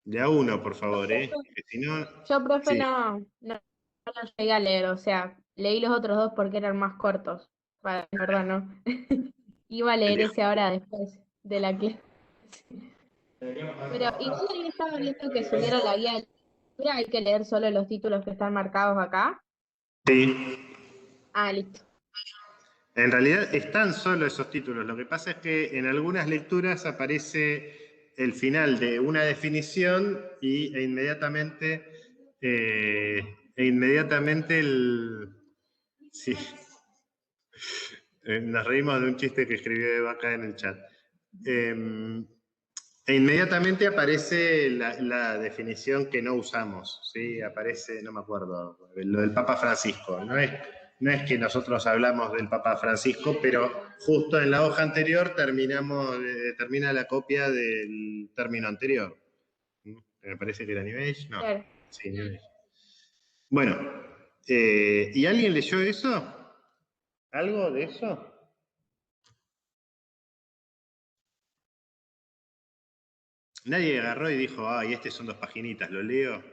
De a uno, por favor, que si no... Yo, profe, sí. no lo llegué a leer, o sea, leí los otros dos porque eran más cortos. Vale, perdón, ¿no? Iba a leer ese ahora después de la clase. Pero igual ahí estaba viendo que subiera la guía de lectura, hay que leer solo los títulos que están marcados acá. Sí. Listo. En realidad están solo esos títulos. Lo que pasa es que en algunas lecturas aparece el final de una definición e inmediatamente Sí. Nos reímos de un chiste que escribió Eva acá en el chat. E inmediatamente aparece la definición que no usamos, ¿sí? Aparece, no me acuerdo, lo del Papa Francisco. No es que nosotros hablamos del Papa Francisco, pero justo en la hoja anterior termina la copia del término anterior. Me parece que era New Age, no. Claro. Sí, New Age. Bueno, ¿y alguien leyó eso? ¿Algo de eso? Nadie agarró y dijo, ay, este son 2 paginitas, ¿lo leo?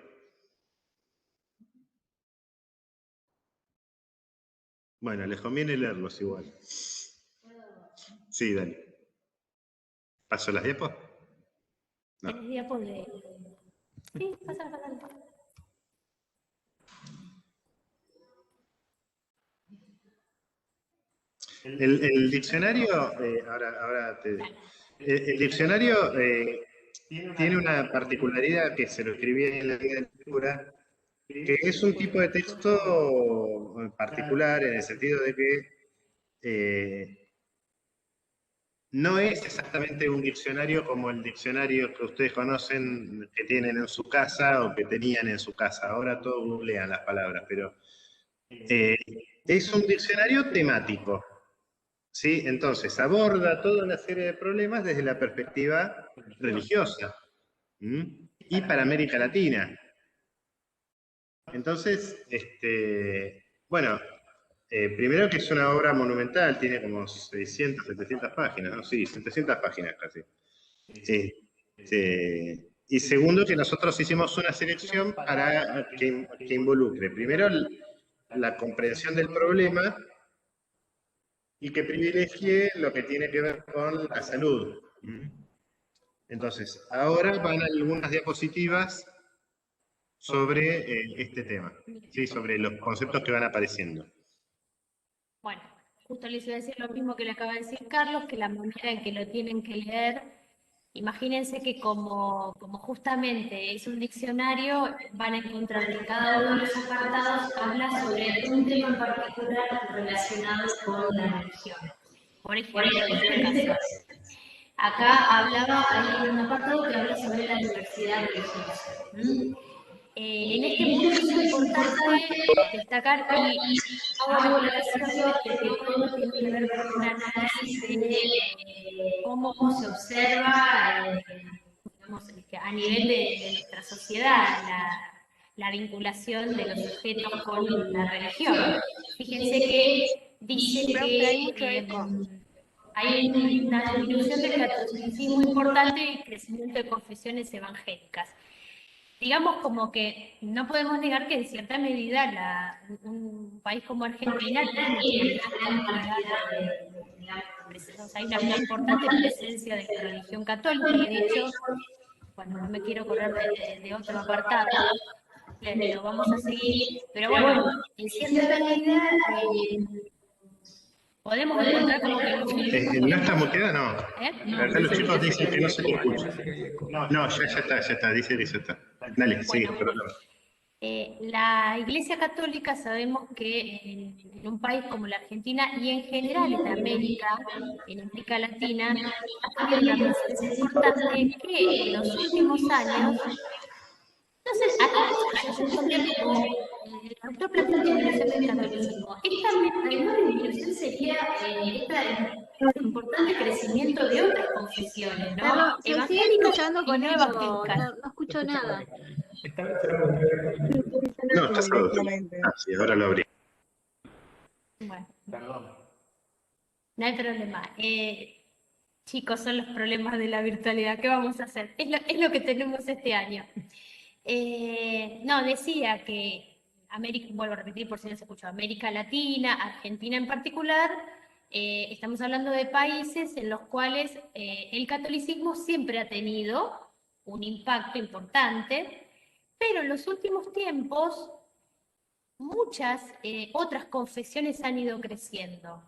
Bueno, les conviene leerlos igual. Sí, dale. ¿Paso las diapos? No. ¿Tenés diapos de...? Sí, pasa. El diccionario, el diccionario tiene una particularidad que se lo escribí en la guía de lectura, que es un tipo de texto particular en el sentido de que no es exactamente un diccionario como el diccionario que ustedes conocen, que tienen en su casa o que tenían en su casa. Ahora todos googlean las palabras, pero es un diccionario temático. ¿Sí? Entonces, aborda toda una serie de problemas desde la perspectiva religiosa. Y para América Latina. Entonces, bueno, primero que es una obra monumental, tiene como 600, 700 páginas, ¿no? Sí, 700 páginas casi. Y segundo, que nosotros hicimos una selección para que involucre, primero, la comprensión del problema y que privilegie lo que tiene que ver con la salud. Entonces, ahora van algunas diapositivas sobre este tema, ¿sí? Sobre los conceptos que van apareciendo. Bueno, justo les iba a decir lo mismo que le acaba de decir Carlos, que la manera en que lo tienen que leer, imagínense que como justamente es un diccionario, van a encontrar que cada uno de los apartados habla sobre un tema en particular relacionado con la religión. Por ejemplo, en este caso, acá hay un apartado que habla sobre la diversidad religiosa. En este punto es importante destacar, y hago la aclaración de que todo tiene que ver con un análisis de cómo se observa, digamos, a nivel de nuestra sociedad, la vinculación de los sujetos con la religión. Fíjense que dice que hay una disminución del catolicismo importante y crecimiento de confesiones evangélicas. Digamos como que no podemos negar que en cierta medida un país como Argentina tiene hay una muy importante presencia de la religión católica, y de hecho, bueno, no me quiero correr de otro apartado, lo vamos a seguir, pero bueno, en cierta medida podemos encontrar como que ¿No está muteada? No. Acá los chicos dicen que no se te escucha. No, ya está, dice que ya está. Dale, sigue, perdón. La Iglesia Católica sabemos que en un país como la Argentina y en general en América Latina, ha tenido una presencia importante que en los últimos años, entonces acá yo encontré como el autor plantea una disminución del catolicismo. Esta disminución sería este importante crecimiento de otras confesiones, ¿no? Carlos, se sigue Evangélicas escuchando y con no eco, evangélicas. no escucho nada. No, está solo. Ah, sí, ahora lo abrí. Bueno, no hay problema. Chicos, son los problemas de la virtualidad. ¿Qué vamos a hacer? Es lo que tenemos este año. No, decía que vuelvo a repetir por si no se escuchó, América Latina, Argentina en particular, estamos hablando de países en los cuales el catolicismo siempre ha tenido un impacto importante, pero en los últimos tiempos muchas otras confesiones han ido creciendo.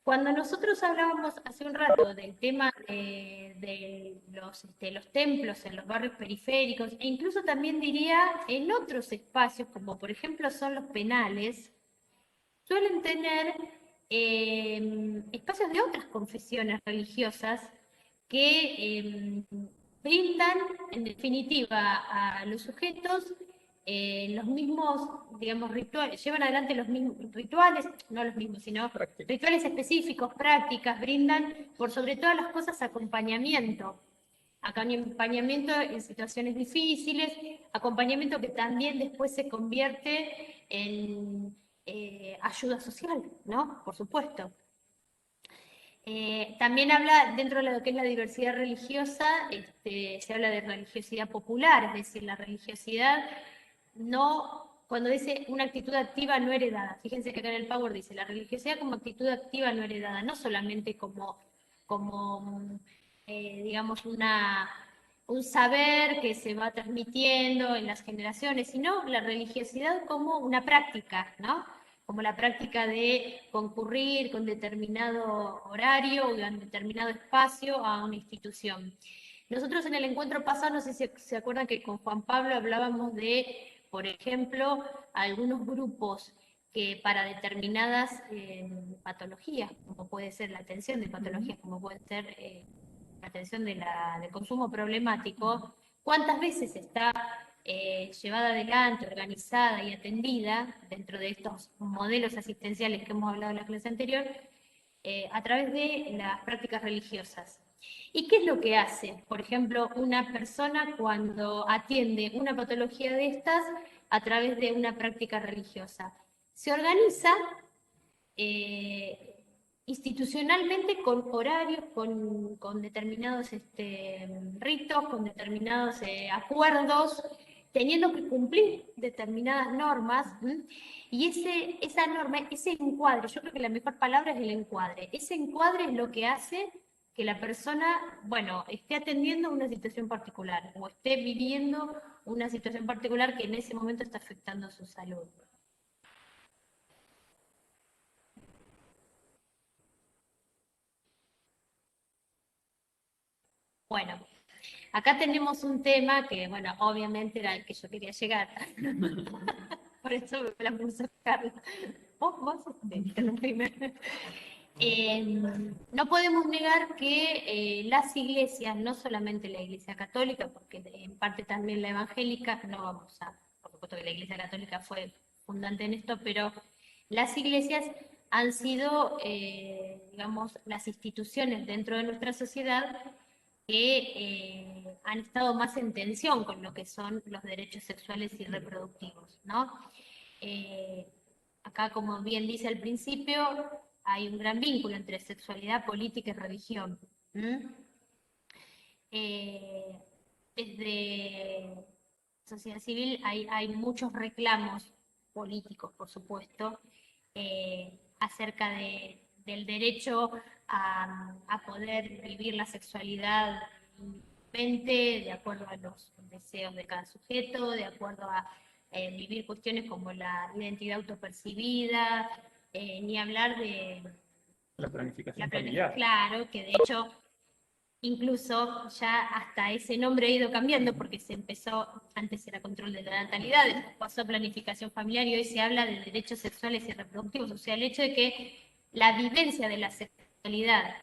Cuando nosotros hablábamos hace un rato del tema de los templos en los barrios periféricos, e incluso también diría en otros espacios, como por ejemplo son los penales, suelen tener espacios de otras confesiones religiosas que brindan, en definitiva, a los sujetos los mismos, digamos, rituales, llevan adelante los mismos rituales, no los mismos, sino rituales específicos, prácticas, brindan, por sobre todas las cosas, acompañamiento acompañamiento en situaciones difíciles, acompañamiento que también después se convierte en ayuda social, ¿no? Por supuesto. También habla, dentro de lo que es la diversidad religiosa, se habla de religiosidad popular, es decir, la religiosidad no, cuando dice una actitud activa no heredada, fíjense que acá en el Power dice, la religiosidad como actitud activa no heredada, no solamente digamos, un saber que se va transmitiendo en las generaciones, sino la religiosidad como una práctica, ¿no? Como la práctica de concurrir con determinado horario o en determinado espacio a una institución. Nosotros en el encuentro pasado, no sé si se acuerdan que con Juan Pablo hablábamos de, por ejemplo, algunos grupos que para determinadas patologías, como puede ser la atención de patologías, como puede ser la atención del consumo problemático, ¿cuántas veces está llevada adelante, organizada y atendida dentro de estos modelos asistenciales que hemos hablado en la clase anterior, a través de las prácticas religiosas? ¿Y qué es lo que hace, por ejemplo, una persona cuando atiende una patología de estas a través de una práctica religiosa? Se organiza institucionalmente con horarios, con determinados ritos, con determinados acuerdos, teniendo que cumplir determinadas normas. Y esa norma, ese encuadre, yo creo que la mejor palabra es el encuadre. Ese encuadre es lo que hace que la persona, bueno, esté atendiendo una situación particular o esté viviendo una situación particular que en ese momento está afectando su salud. Bueno, acá tenemos un tema que, bueno, obviamente era el que yo quería llegar. Por eso me la puse a buscar. Vos interrumpime. No podemos negar que las iglesias, no solamente la iglesia católica, porque en parte también la evangélica, no vamos a, por supuesto que la iglesia católica fue fundante en esto, pero las iglesias han sido, digamos, las instituciones dentro de nuestra sociedad que han estado más en tensión con lo que son los derechos sexuales y reproductivos, ¿no? Acá, como bien dice al principio, hay un gran vínculo entre sexualidad, política y religión. Desde sociedad civil hay muchos reclamos políticos, por supuesto, acerca del derecho a poder vivir la sexualidad libremente, de acuerdo a los deseos de cada sujeto, de acuerdo a vivir cuestiones como la identidad autopercibida, ni hablar de La la planificación planificación, familiar. claro, que de hecho incluso ya hasta ese nombre ha ido cambiando porque se empezó, antes era control de la natalidad, después pasó a planificación familiar y hoy se habla de derechos sexuales y reproductivos, o sea, el hecho de que la vivencia de la sexualidad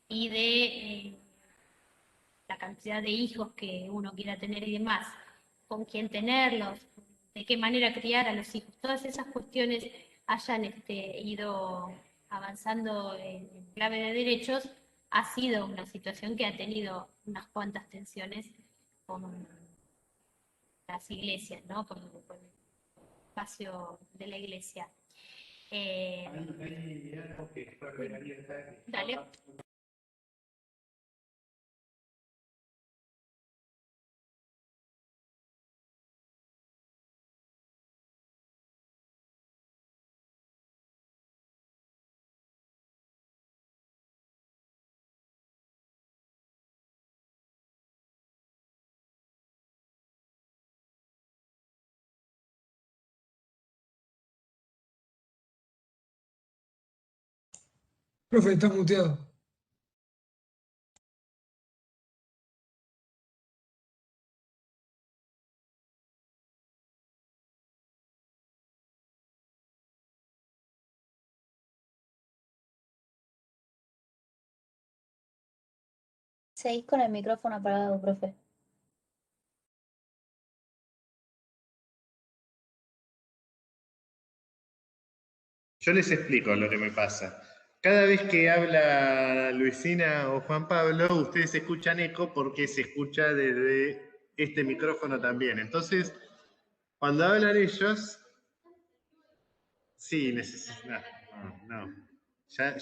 y de la cantidad de hijos que uno quiera tener y demás, con quién tenerlos, de qué manera criar a los hijos, todas esas cuestiones hayan ido avanzando en clave de derechos, ha sido una situación que ha tenido unas cuantas tensiones con las iglesias, ¿no? Con el espacio de la iglesia. Dale. Profe, está muteado. Seguís con el micrófono apagado, profe. Yo les explico lo que me pasa. Cada vez que habla Luisina o Juan Pablo, ustedes escuchan eco porque se escucha desde este micrófono también. Entonces, cuando hablan ellos, sí, no.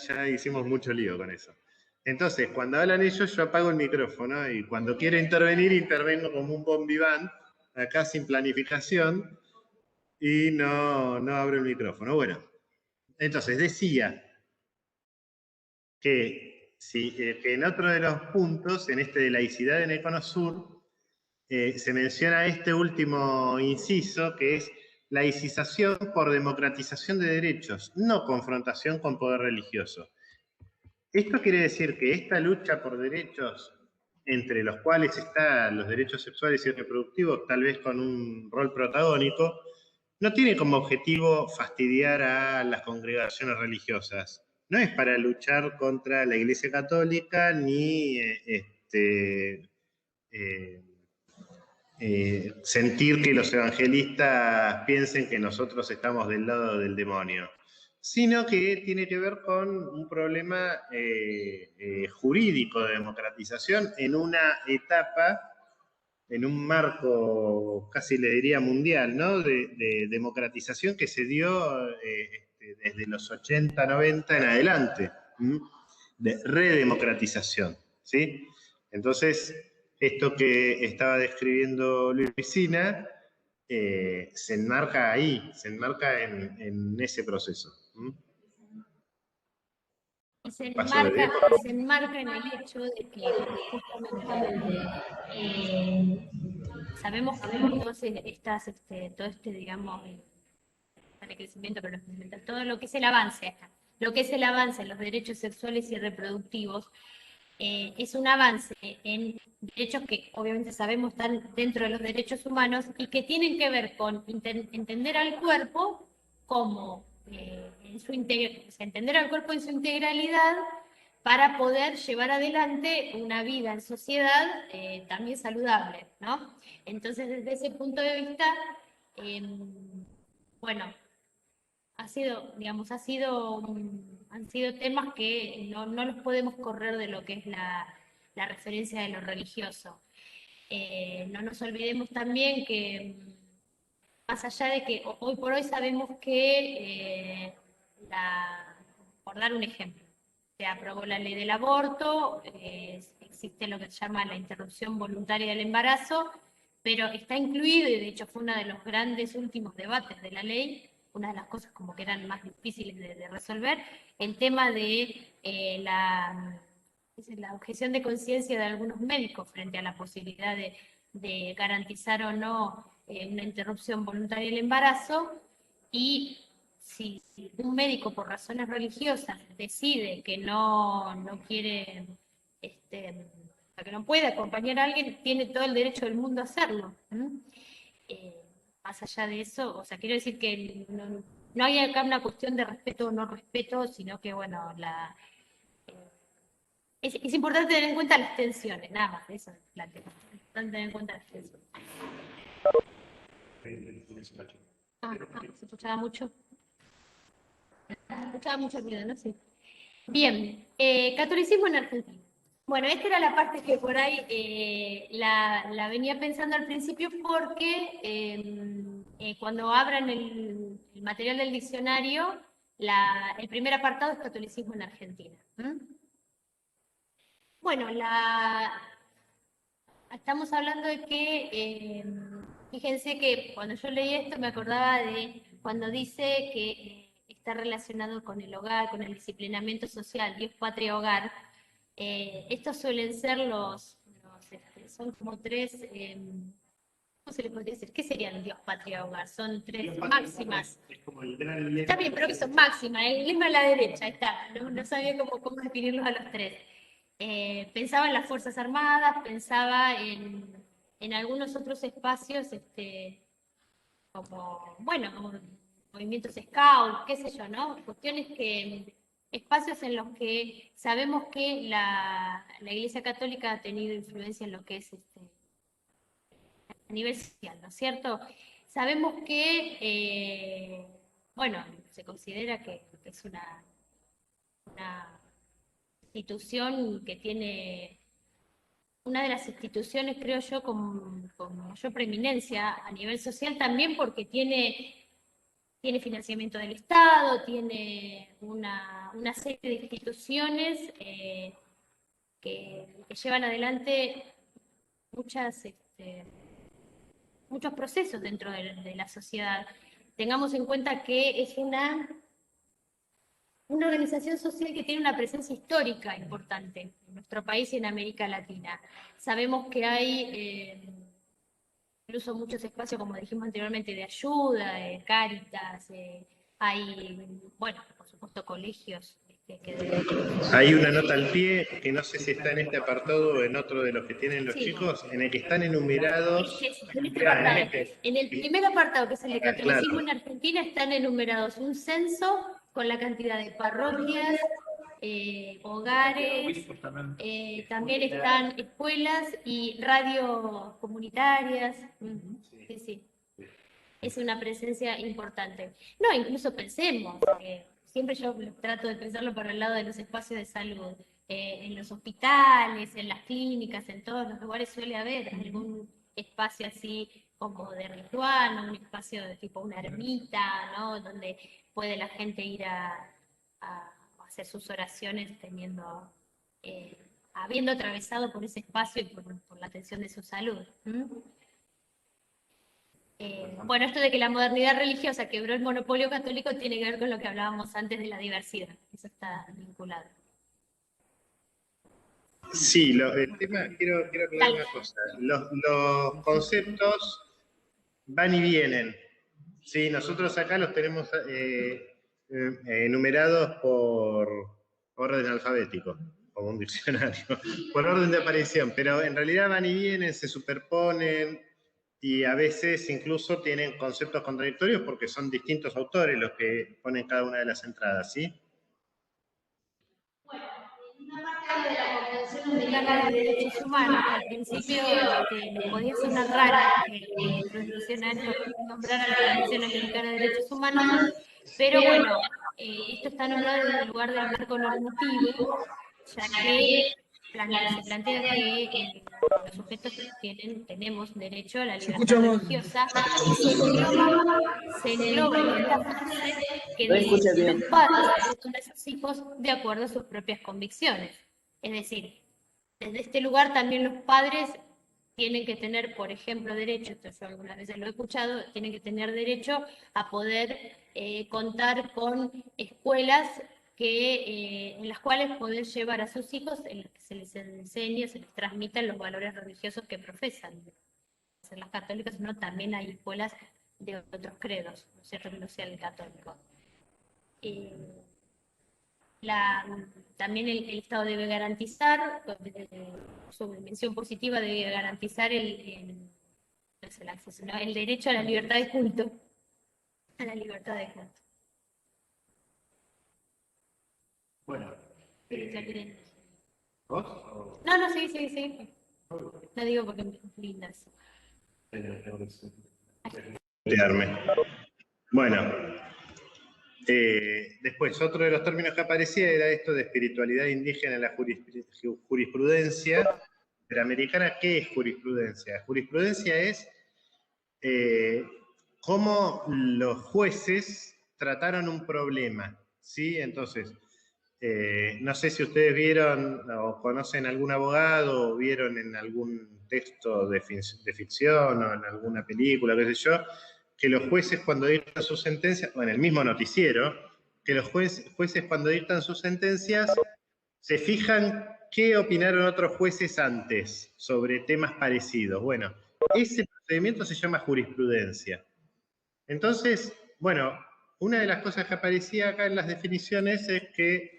Ya hicimos mucho lío con eso. Entonces, cuando hablan ellos, yo apago el micrófono y cuando quiero intervenir, intervengo como un bombiván, acá sin planificación, y no abro el micrófono. Bueno, entonces decía que en otro de los puntos, en este de laicidad en Econosur, se menciona este último inciso, que es laicización por democratización de derechos, no confrontación con poder religioso. Esto quiere decir que esta lucha por derechos, entre los cuales están los derechos sexuales y reproductivos, tal vez con un rol protagónico, no tiene como objetivo fastidiar a las congregaciones religiosas. No es para luchar contra la Iglesia Católica ni sentir que los evangelistas piensen que nosotros estamos del lado del demonio, sino que tiene que ver con un problema jurídico de democratización en una etapa, en un marco casi le diría mundial, ¿no? de democratización que se dio desde los 80, 90 en adelante, de redemocratización, ¿sí? Entonces, esto que estaba describiendo Luisina se enmarca ahí, se enmarca en ese proceso. Y se Paso de Diego. se enmarca en el hecho de que justamente sabemos que todos estas, todo este, digamos, para el crecimiento, pero no fundamental, todo lo que es el avance acá, lo que es el avance en los derechos sexuales y reproductivos, es un avance en derechos que obviamente sabemos están dentro de los derechos humanos y que tienen que ver con entender al cuerpo como en su o sea, entender al cuerpo en su integralidad para poder llevar adelante una vida en sociedad también saludable, ¿no? Entonces, desde ese punto de vista, bueno, ha sido, digamos, han sido temas que no los podemos correr de lo que es la referencia de lo religioso. No nos olvidemos también que, más allá de que hoy por hoy sabemos que, por dar un ejemplo, se aprobó la ley del aborto, existe lo que se llama la interrupción voluntaria del embarazo, pero está incluido, y de hecho fue uno de los grandes últimos debates de la ley, una de las cosas como que eran más difíciles de resolver, el tema de la objeción de conciencia de algunos médicos frente a la posibilidad de garantizar o no una interrupción voluntaria del embarazo, y si un médico por razones religiosas decide que no quiere, que no puede acompañar a alguien, tiene todo el derecho del mundo a hacerlo. Más allá de eso, o sea, quiero decir que no hay acá una cuestión de respeto o no respeto, sino que, bueno, es importante tener en cuenta las tensiones, nada más, eso es la tema. Es importante tener en cuenta las tensiones. Se escuchaba mucho. Se escuchaba mucho ruido, ¿no? Sí. Bien, catolicismo en Argentina. Bueno, esta era la parte que por ahí la venía pensando al principio porque cuando abran el material del diccionario, el primer apartado es catolicismo en Argentina. Bueno, estamos hablando de que, fíjense que cuando yo leí esto me acordaba de cuando dice que está relacionado con el hogar, con el disciplinamiento social, Dios, patria, hogar. Estos suelen ser son como tres, ¿cómo se les podría decir? ¿Qué serían Dios, patria, hogar? Son tres máximas. Es como el gran lema. Está bien, pero que son máximas, el lema a la derecha, ahí está. No sabía cómo definirlos a los tres. Pensaba en las Fuerzas Armadas, pensaba en algunos otros espacios, como, bueno, movimientos scout, qué sé yo, ¿no? Cuestiones espacios en los que sabemos que la Iglesia Católica ha tenido influencia en lo que es a nivel social, ¿no es cierto? Sabemos que, bueno, se considera que es una una institución que tiene, una de las instituciones, creo yo, con mayor preeminencia a nivel social, también porque tiene financiamiento del Estado, tiene una serie de instituciones que llevan adelante muchos procesos dentro de la sociedad. Tengamos en cuenta que es una organización social que tiene una presencia histórica importante en nuestro país y en América Latina. Sabemos que hay incluso muchos espacios, como dijimos anteriormente, de ayuda, de Cáritas, hay, bueno, por supuesto, colegios. Hay una nota al pie, que no sé si está en este apartado o en otro de los que tienen los Sí. chicos, en el que están enumerados. En el primer apartado, que es el de catolicismo Claro. en Argentina, están enumerados un censo con la cantidad de parroquias, hogares, también están escuelas y radios comunitarias. Sí, sí. Es una presencia importante. No, incluso pensemos, siempre yo trato de pensarlo por el lado de los espacios de salud. En los hospitales, en las clínicas, en todos los lugares suele haber algún espacio así como de ritual, ¿no? Un espacio de tipo una ermita, ¿no? Donde puede la gente ir a hacer sus oraciones teniendo, habiendo atravesado por ese espacio y por la atención de su salud. Bueno, esto de que la modernidad religiosa quebró el monopolio católico tiene que ver con lo que hablábamos antes de la diversidad. Eso está vinculado. Sí, el tema, quiero aclarar una cosa. Los conceptos van y vienen. Sí, nosotros acá los tenemos enumerados por orden alfabético, como un diccionario, por orden de aparición, pero en realidad van y vienen, se superponen, y a veces incluso tienen conceptos contradictorios porque son distintos autores los que ponen cada una de las entradas, ¿sí? Bueno, en una parte de la Convención Americana de Derechos Humanos, al principio les podía sonar raro que la introducción a esto nombrara la Convención Americana de Derechos Humanos, pero bueno, esto está nombrado desde el lugar del marco normativo, ya que se plantea que los sujetos tenemos derecho a la Se libertad escucha mal. religiosa y se engloba en esta frase que No escucha dice bien. los padres educan a sus hijos de acuerdo a sus propias convicciones. Es decir, desde este lugar también los padres tienen que tener, por ejemplo, derecho, esto yo algunas veces lo he escuchado, tienen que tener derecho a poder contar con escuelas en las cuales poder llevar a sus hijos, en las que se les enseñe, se les transmitan los valores religiosos que profesan. En las católicas no, también hay escuelas de otros credos, ¿no es cierto?, que no sea el católico. También el Estado debe garantizar, su mención positiva debe garantizar el acceso, ¿no? El derecho a la libertad de culto. A la libertad de culto. Bueno. ¿Vos? No, sí. No digo porque me lindas. Bueno, después otro de los términos que aparecía era esto de espiritualidad indígena en la jurisprudencia interamericana. ¿Qué es jurisprudencia? Jurisprudencia es cómo los jueces trataron un problema, ¿sí? Entonces, no sé si ustedes vieron o conocen algún abogado o vieron en algún texto de ficción o en alguna película, qué sé yo, que los jueces cuando dictan sus sentencias, o en el mismo noticiero, que los jueces cuando dictan sus sentencias se fijan qué opinaron otros jueces antes sobre temas parecidos. Bueno, ese procedimiento se llama jurisprudencia. Entonces, bueno, una de las cosas que aparecía acá en las definiciones es que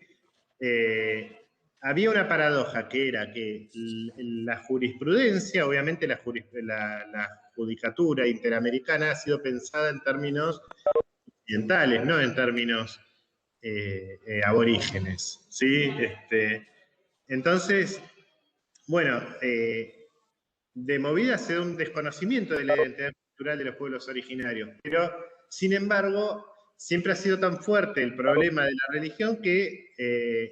había una paradoja, que era que la jurisprudencia, obviamente la judicatura interamericana ha sido pensada en términos occidentales, no en términos aborígenes, ¿sí? Entonces, bueno, de movida se da un desconocimiento de la identidad cultural de los pueblos originarios, pero sin embargo siempre ha sido tan fuerte el problema de la religión que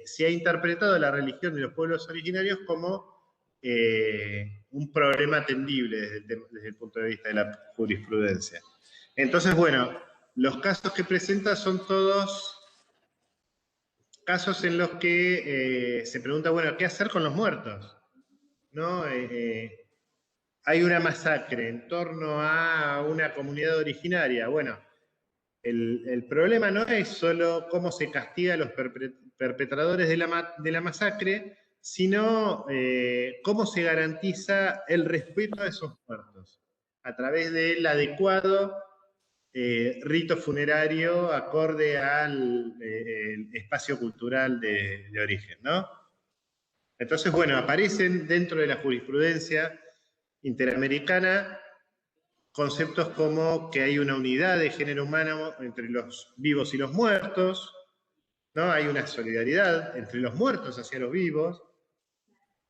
se ha interpretado la religión de los pueblos originarios como un problema atendible desde el punto de vista de la jurisprudencia. Entonces, bueno, los casos que presenta son todos casos en los que se pregunta, bueno, ¿qué hacer con los muertos? ¿No? Hay una masacre en torno a una comunidad originaria. Bueno, el problema no es solo cómo se castiga a los perpetradores de la masacre, sino cómo se garantiza el respeto a esos muertos a través del adecuado rito funerario acorde al el espacio cultural de origen, ¿no? Entonces, bueno, aparecen dentro de la jurisprudencia interamericana conceptos como que hay una unidad de género humano entre los vivos y los muertos, ¿no? Hay una solidaridad entre los muertos hacia los vivos,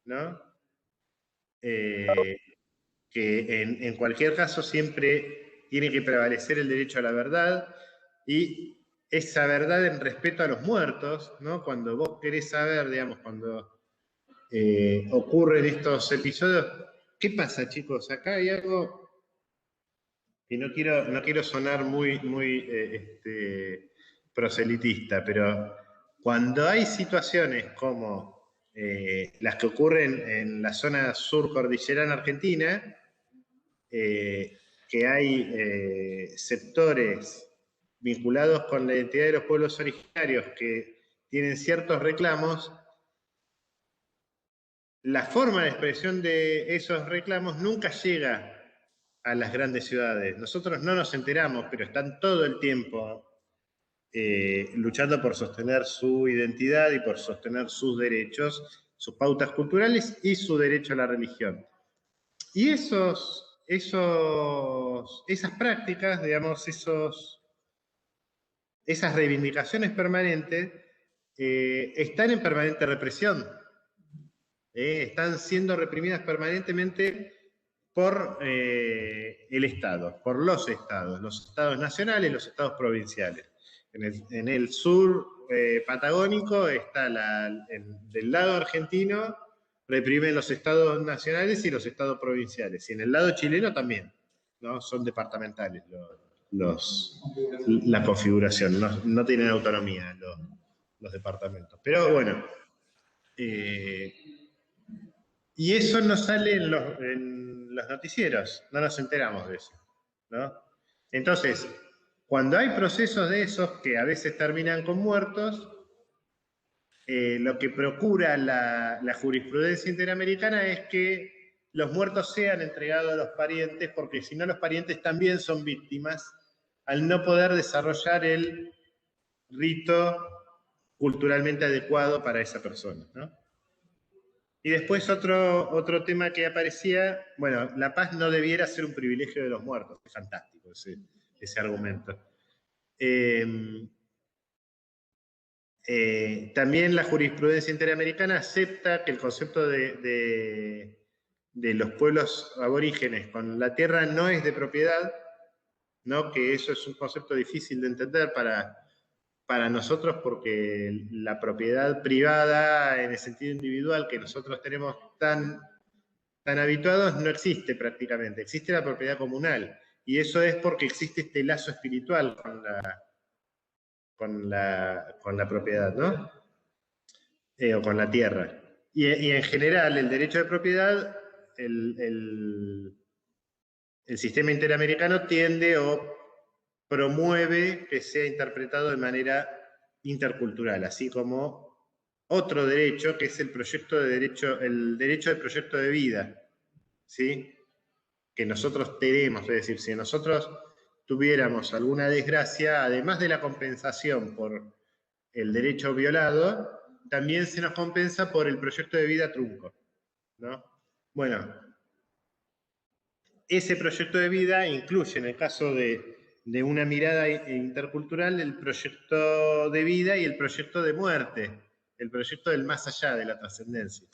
¿no? Que en cualquier caso siempre tiene que prevalecer el derecho a la verdad y esa verdad en respeto a los muertos, ¿no? Cuando vos querés saber, digamos, cuando ocurren estos episodios, ¿qué pasa, chicos? Acá hay algo y no quiero sonar muy proselitista, pero cuando hay situaciones como las que ocurren en la zona sur cordillerana argentina, que hay sectores vinculados con la identidad de los pueblos originarios que tienen ciertos reclamos, la forma de expresión de esos reclamos nunca llega a las grandes ciudades. Nosotros no nos enteramos, pero están todo el tiempo luchando por sostener su identidad y por sostener sus derechos, sus pautas culturales y su derecho a la religión. Y esas prácticas, digamos, esas reivindicaciones permanentes están en permanente represión. Están siendo reprimidas permanentemente por el Estado, por los estados nacionales, los estados provinciales. En el sur patagónico está del lado argentino reprimen los estados nacionales y los estados provinciales, y en el lado chileno también, ¿no? Son departamentales la configuración, no tienen autonomía los departamentos. Pero bueno, y eso no sale en los noticieros, no nos enteramos de eso, ¿no? Entonces, cuando hay procesos de esos que a veces terminan con muertos, lo que procura la jurisprudencia interamericana es que los muertos sean entregados a los parientes, porque si no los parientes también son víctimas al no poder desarrollar el rito culturalmente adecuado para esa persona, ¿no? Y después otro tema que aparecía, bueno, la paz no debiera ser un privilegio de los muertos. Es fantástico ese argumento. También la jurisprudencia interamericana acepta que el concepto de los pueblos aborígenes con la tierra no es de propiedad, ¿no? Que eso es un concepto difícil de entender para nosotros, porque la propiedad privada en el sentido individual que nosotros tenemos tan habituados no existe prácticamente, existe la propiedad comunal, y eso es porque existe este lazo espiritual con la propiedad, ¿no? O con la tierra. Y en general el derecho de propiedad, el sistema interamericano tiende o promueve que sea interpretado de manera intercultural, así como otro derecho que es el derecho de proyecto de vida, ¿sí? Que nosotros tenemos, es decir, si nosotros tuviéramos alguna desgracia, además de la compensación por el derecho violado, también se nos compensa por el proyecto de vida trunco, ¿no? Bueno, ese proyecto de vida incluye, en el caso de una mirada intercultural, el proyecto de vida y el proyecto de muerte, el proyecto del más allá de la trascendencia.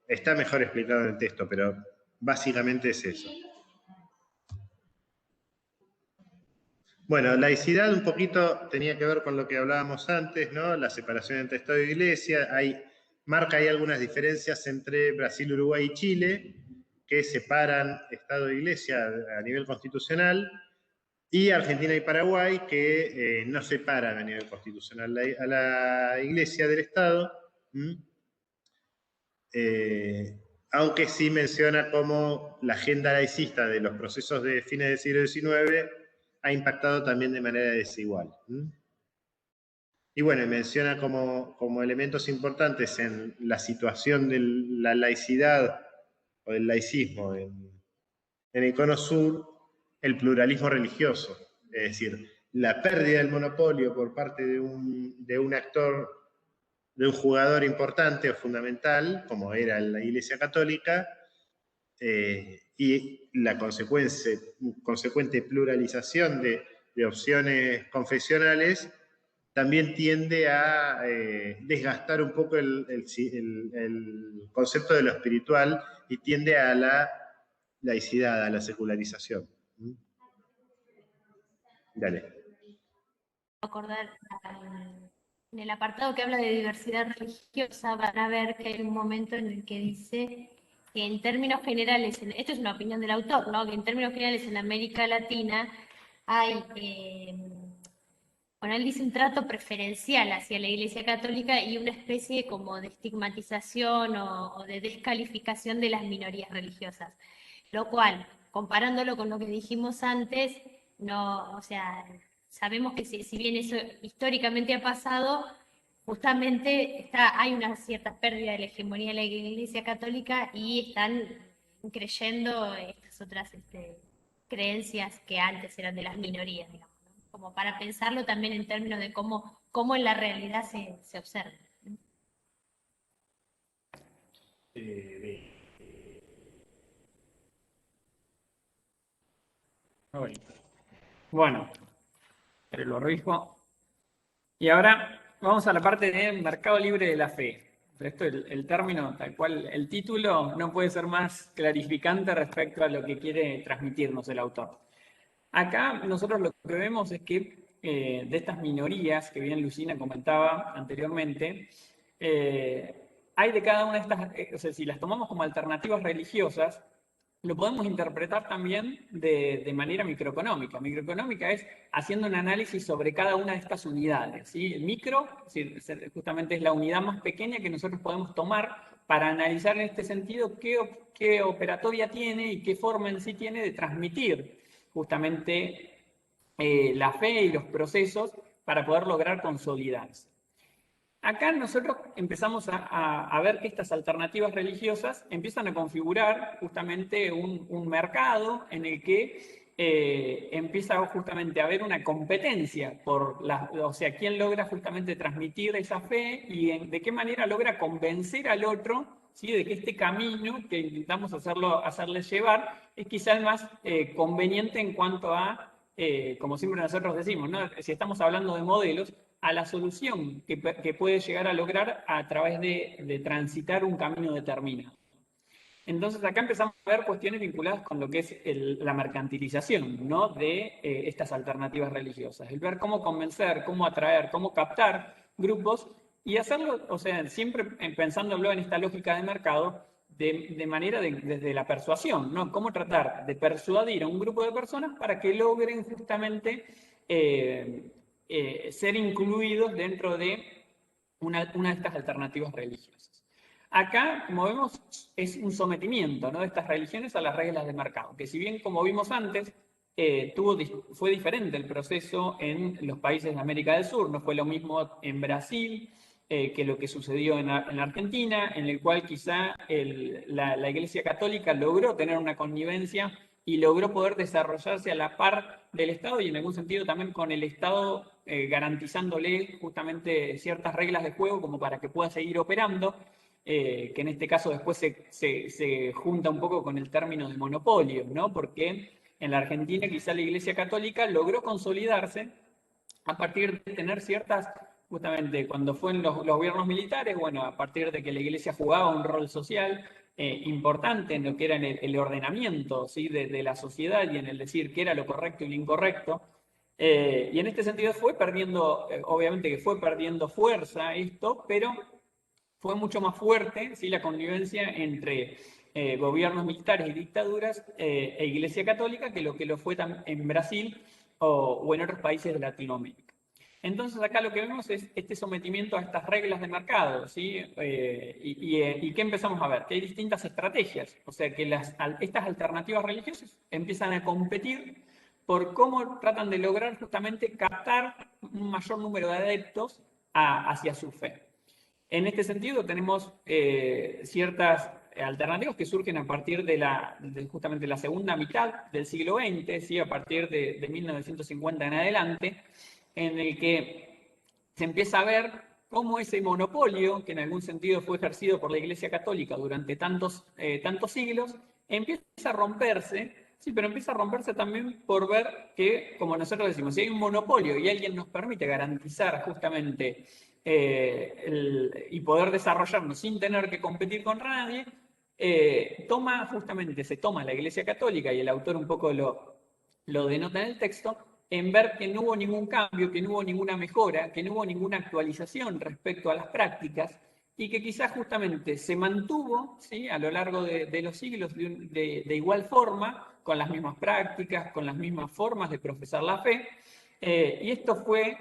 Está mejor explicado en el texto, pero básicamente es eso. Bueno, laicidad un poquito tenía que ver con lo que hablábamos antes, ¿no? La separación entre Estado e Iglesia. Marca ahí algunas diferencias entre Brasil, Uruguay y Chile, que separan Estado e Iglesia a nivel constitucional, y Argentina y Paraguay, que no separan a nivel constitucional a la Iglesia del Estado, aunque sí menciona cómo la agenda laicista de los procesos de fines del siglo XIX ha impactado también de manera desigual. Y bueno, menciona como elementos importantes en la situación de la laicidad o del laicismo en el Cono Sur, el pluralismo religioso, es decir, la pérdida del monopolio por parte de un actor, de un jugador importante o fundamental, como era la Iglesia Católica, y la consecuente pluralización de opciones confesionales, también tiende a desgastar un poco el concepto de lo espiritual y tiende a la laicidad, a la secularización. Dale. Acordar en el apartado que habla de diversidad religiosa, van a ver que hay un momento en el que dice que en términos generales, esto es una opinión del autor, ¿no? Que en términos generales en América Latina hay, bueno, él dice un trato preferencial hacia la Iglesia Católica y una especie como de estigmatización o de descalificación de las minorías religiosas, lo cual, comparándolo con lo que dijimos antes, no, o sea, sabemos que si bien eso históricamente ha pasado, justamente hay una cierta pérdida de la hegemonía de la Iglesia Católica y están creyendo estas otras creencias que antes eran de las minorías, digamos, ¿no? Como para pensarlo también en términos de cómo en la realidad se observa. Bueno, pero lo rijo. Y ahora vamos a la parte de mercado libre de la fe. Esto, el término, tal cual, el título no puede ser más clarificante respecto a lo que quiere transmitirnos el autor. Acá nosotros lo que vemos es que de estas minorías que bien Lucina comentaba anteriormente, hay de cada una de estas, o sea, si las tomamos como alternativas religiosas, lo podemos interpretar también de manera microeconómica. Microeconómica es haciendo un análisis sobre cada una de estas unidades, ¿sí? El micro justamente es la unidad más pequeña que nosotros podemos tomar para analizar en este sentido qué operatoria tiene y qué forma en sí tiene de transmitir justamente la fe y los procesos para poder lograr consolidarse. Acá nosotros empezamos a ver que estas alternativas religiosas empiezan a configurar justamente un mercado en el que empieza justamente a haber una competencia por o sea, quién logra justamente transmitir esa fe y de qué manera logra convencer al otro, ¿sí? De que este camino que intentamos hacerle llevar es quizá el más conveniente en cuanto a, como siempre nosotros decimos, ¿no? Si estamos hablando de modelos, a la solución que puede llegar a lograr a través de transitar un camino determinado. Entonces acá empezamos a ver cuestiones vinculadas con lo que es la mercantilización, ¿no? De estas alternativas religiosas. El ver cómo convencer, cómo atraer, cómo captar grupos y hacerlo, o sea, siempre pensándolo en esta lógica de mercado, de manera desde la persuasión, ¿no? Cómo tratar de persuadir a un grupo de personas para que logren justamente ser incluidos dentro de una de estas alternativas religiosas. Acá, como vemos, es un sometimiento, ¿no? De estas religiones a las reglas de mercado, que si bien, como vimos antes, fue diferente el proceso en los países de América del Sur, no fue lo mismo en Brasil que lo que sucedió en Argentina, en el cual quizá la Iglesia Católica logró tener una connivencia y logró poder desarrollarse a la par del Estado y en algún sentido también con el Estado garantizándole justamente ciertas reglas de juego como para que pueda seguir operando, que en este caso después se junta un poco con el término de monopolio, ¿no? Porque en la Argentina quizá la Iglesia Católica logró consolidarse a partir de tener ciertas, justamente cuando fue en los gobiernos militares, bueno, a partir de que la Iglesia jugaba un rol social importante en lo que era el ordenamiento, ¿sí? de la sociedad y en el decir qué era lo correcto y lo incorrecto, Y en este sentido fue perdiendo, obviamente que fue perdiendo fuerza esto, pero fue mucho más fuerte, ¿sí?, la convivencia entre gobiernos militares y dictaduras e Iglesia Católica que lo fue en Brasil o en otros países de Latinoamérica. Entonces acá lo que vemos es este sometimiento a estas reglas de mercado, ¿sí? ¿Y qué empezamos a ver? Que hay distintas estrategias, o sea que estas alternativas religiosas empiezan a competir por cómo tratan de lograr justamente captar un mayor número de adeptos hacia su fe. En este sentido tenemos ciertas alternativas que surgen a partir de justamente la segunda mitad del siglo XX, ¿sí?, a partir de 1950 en adelante, en el que se empieza a ver cómo ese monopolio, que en algún sentido fue ejercido por la Iglesia Católica durante tantos siglos, empieza a romperse, sí, pero empieza a romperse también por ver que, como nosotros decimos, si hay un monopolio y alguien nos permite garantizar justamente y poder desarrollarnos sin tener que competir con nadie, se toma la Iglesia Católica, y el autor un poco lo denota en el texto, en ver que no hubo ningún cambio, que no hubo ninguna mejora, que no hubo ninguna actualización respecto a las prácticas, y que quizás justamente se mantuvo, ¿sí?, a lo largo de los siglos de igual forma, con las mismas prácticas, con las mismas formas de profesar la fe, y esto fue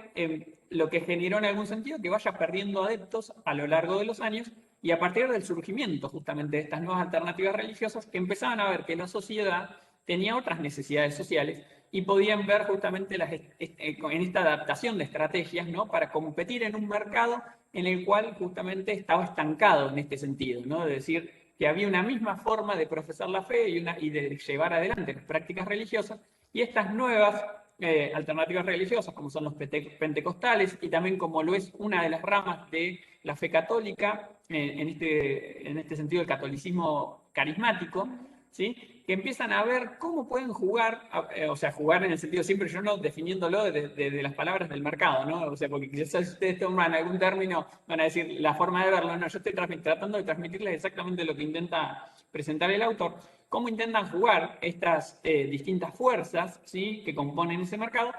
lo que generó en algún sentido que vaya perdiendo adeptos a lo largo de los años, y a partir del surgimiento justamente de estas nuevas alternativas religiosas que empezaban a ver que la sociedad tenía otras necesidades sociales y podían ver justamente en esta adaptación de estrategias, ¿no?, para competir en un mercado en el cual justamente estaba estancado en este sentido, ¿no?, de decir que había una misma forma de profesar la fe y de llevar adelante las prácticas religiosas, y estas nuevas alternativas religiosas, como son los pentecostales, y también como lo es una de las ramas de la fe católica, en este sentido el catolicismo carismático, ¿sí?, que empiezan a ver cómo pueden jugar, o sea, jugar en el sentido siempre yo no definiéndolo de las palabras del mercado, ¿no? O sea, porque quizás si ustedes toman algún término, van a decir la forma de verlo, no, yo estoy tratando de transmitirles exactamente lo que intenta presentar el autor, cómo intentan jugar estas distintas fuerzas, ¿sí?, que componen ese mercado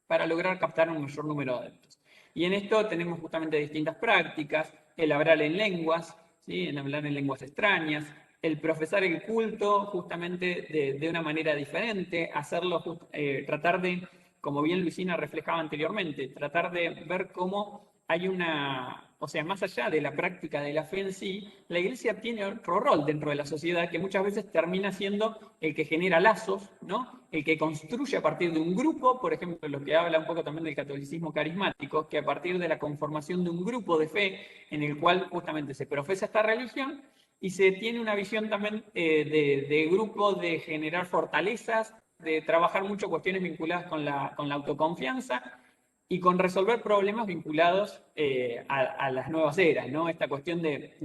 para lograr captar un mayor número de adeptos. Y en esto tenemos justamente distintas prácticas: el hablar en lenguas, ¿sí?, en hablar en lenguas extrañas, el profesar el culto justamente de una manera diferente, tratar de, como bien Luisina reflejaba anteriormente, tratar de ver cómo hay o sea, más allá de la práctica de la fe en sí, la Iglesia tiene otro rol dentro de la sociedad que muchas veces termina siendo el que genera lazos, ¿no?, el que construye a partir de un grupo, por ejemplo, lo que habla un poco también del catolicismo carismático, que a partir de la conformación de un grupo de fe en el cual justamente se profesa esta religión, y se tiene una visión también de grupo, de generar fortalezas, de trabajar mucho cuestiones vinculadas con la autoconfianza y con resolver problemas vinculados a las nuevas eras, ¿no? Esta cuestión de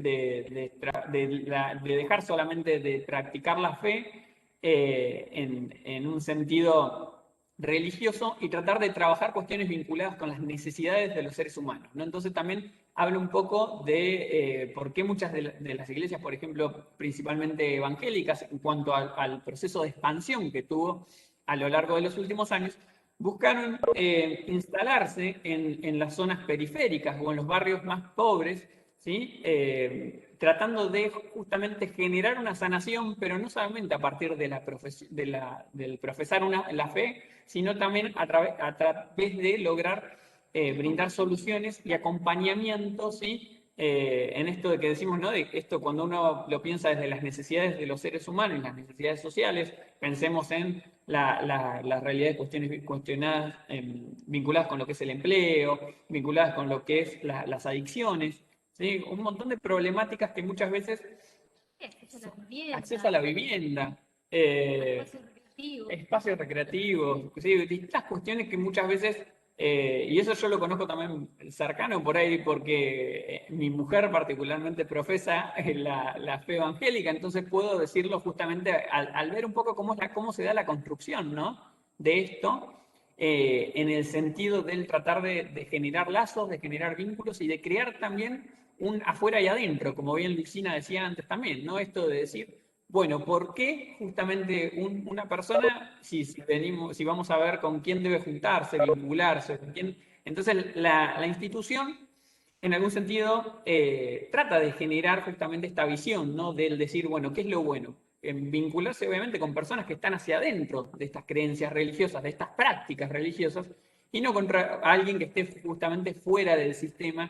dejar solamente de practicar la fe en un sentido religioso y tratar de trabajar cuestiones vinculadas con las necesidades de los seres humanos, ¿no? Entonces también habla un poco de por qué muchas de las iglesias, por ejemplo, principalmente evangélicas, en cuanto al proceso de expansión que tuvo a lo largo de los últimos años, buscaron instalarse en las zonas periféricas o en los barrios más pobres, ¿sí? Tratando de justamente generar una sanación, pero no solamente a partir del profesar la fe, sino también a través de lograr brindar soluciones y acompañamiento, ¿sí? En esto de que decimos, ¿no?, de esto cuando uno lo piensa desde las necesidades de los seres humanos y las necesidades sociales, pensemos en las realidades cuestionadas vinculadas con lo que es el empleo, vinculadas con lo que es las adicciones, ¿sí? Un montón de problemáticas que muchas veces... Acceso a la vivienda, espacios recreativos, ¿sí?, distintas cuestiones que muchas veces... y eso yo lo conozco también cercano por ahí porque mi mujer particularmente profesa la fe evangélica, entonces puedo decirlo justamente al ver un poco cómo se da la construcción, ¿no?, de esto, en el sentido del tratar de generar lazos, de generar vínculos y de crear también un afuera y adentro, como bien Lucina decía antes también, ¿no? Esto de decir, bueno, ¿por qué justamente una persona, si vamos a ver con quién debe juntarse, vincularse, con quién, entonces la institución en algún sentido trata de generar justamente esta visión, ¿no? Del decir, bueno, ¿qué es lo bueno? Vincularse obviamente con personas que están hacia adentro de estas creencias religiosas, de estas prácticas religiosas, y no contra alguien que esté justamente fuera del sistema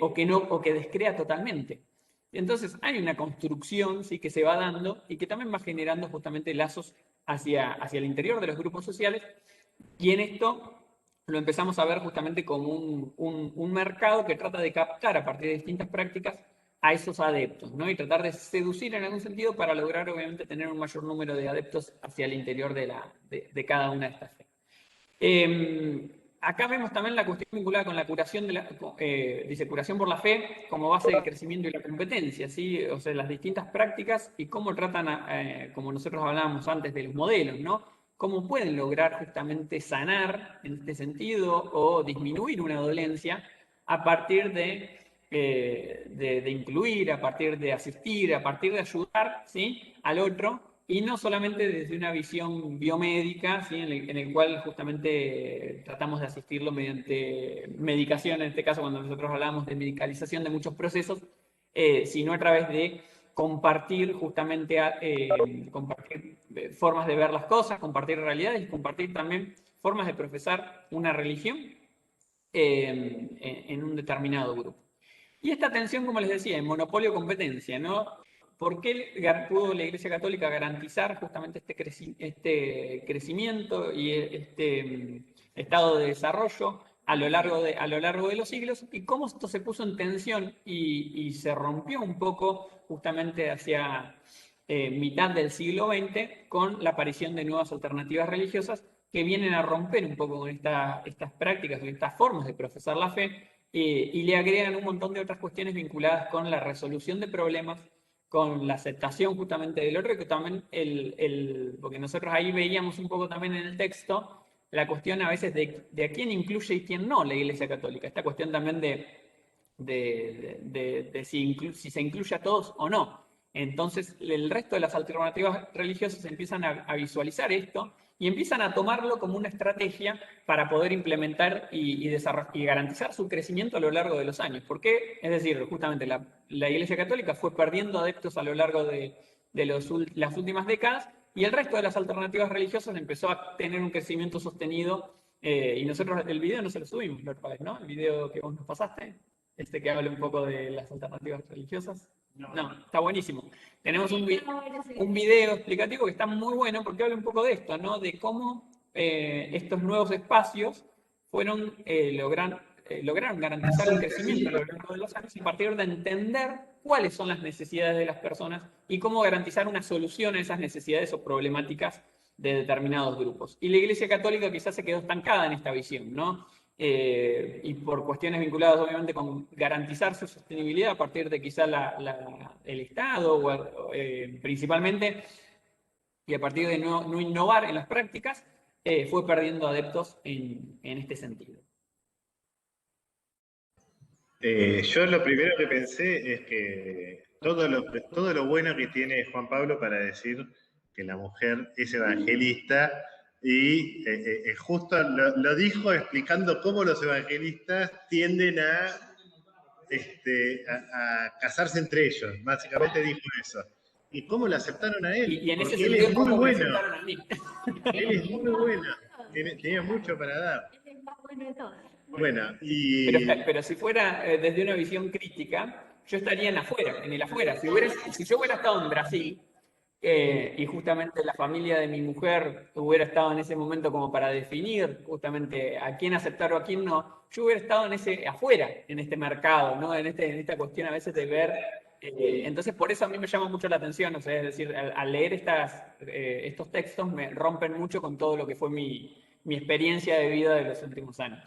o que descrea totalmente. Entonces hay una construcción, ¿sí?, que se va dando y que también va generando justamente lazos hacia el interior de los grupos sociales, y en esto lo empezamos a ver justamente como un mercado que trata de captar a partir de distintas prácticas a esos adeptos, ¿no? Y tratar de seducir en algún sentido para lograr obviamente tener un mayor número de adeptos hacia el interior de cada una de estas fe. Acá vemos también la cuestión vinculada con la curación, dice curación por la fe como base del crecimiento y la competencia, ¿sí? O sea, las distintas prácticas y cómo tratan, como nosotros hablábamos antes de los modelos, ¿no? Cómo pueden lograr justamente sanar en este sentido o disminuir una dolencia a partir de incluir, a partir de asistir, a partir de ayudar, ¿sí?, al otro, y no solamente desde una visión biomédica, ¿sí?, en el cual justamente tratamos de asistirlo mediante medicación, en este caso cuando nosotros hablamos de medicalización de muchos procesos, sino a través de compartir justamente compartir formas de ver las cosas, compartir realidades y compartir también formas de profesar una religión en un determinado grupo. Y esta tensión, como les decía, en monopolio-competencia, ¿no? ¿Por qué pudo la Iglesia Católica garantizar justamente este crecimiento y este estado de desarrollo a lo largo de los siglos? Y cómo esto se puso en tensión y se rompió un poco justamente hacia mitad del siglo XX con la aparición de nuevas alternativas religiosas que vienen a romper un poco con estas prácticas, con estas formas de profesar la fe, y le agregan un montón de otras cuestiones vinculadas con la resolución de problemas, con la aceptación justamente del otro, que también porque nosotros ahí veíamos un poco también en el texto la cuestión a veces de a quién incluye y quién no la Iglesia Católica, esta cuestión también de si se incluye a todos o no. Entonces el resto de las alternativas religiosas empiezan a visualizar esto y empiezan a tomarlo como una estrategia para poder implementar y garantizar su crecimiento a lo largo de los años. ¿Por qué? Es decir, justamente la Iglesia Católica fue perdiendo adeptos a lo largo de las últimas décadas y el resto de las alternativas religiosas empezó a tener un crecimiento sostenido. Y nosotros el video no se lo subimos, ¿no? El video que vos nos pasaste, que habla un poco de las alternativas religiosas. No, está buenísimo. Tenemos un video explicativo que está muy bueno porque habla un poco de esto, ¿no? De cómo estos nuevos espacios lograron garantizar el crecimiento a lo largo de los años a partir de entender cuáles son las necesidades de las personas y cómo garantizar una solución a esas necesidades o problemáticas de determinados grupos. Y la Iglesia Católica quizás se quedó estancada en esta visión, ¿no? Y por cuestiones vinculadas obviamente con garantizar su sostenibilidad a partir de quizá el Estado, principalmente, y a partir de no innovar en las prácticas, fue perdiendo adeptos en este sentido. Yo lo primero que pensé es que todo lo bueno que tiene Juan Pablo para decir que la mujer es evangelista, y justo lo dijo explicando cómo los evangelistas tienden a casarse entre ellos. Básicamente dijo eso. ¿Y cómo lo aceptaron a él? Y en ese porque él sentido, es muy ¿cómo me bueno. aceptaron a mí? Él es muy bueno. Tiene mucho para dar. Es el más bueno de todos. Bueno, Pero si fuera desde una visión crítica, yo estaría en el afuera. Si yo hubiera estado en Brasil y justamente la familia de mi mujer hubiera estado en ese momento como para definir justamente a quién aceptar o a quién no, yo hubiera estado afuera, en este mercado, ¿no? En esta cuestión a veces de ver. Entonces, por eso a mí me llama mucho la atención, o sea, es decir, al leer estos textos me rompen mucho con todo lo que fue mi experiencia de vida de los últimos años.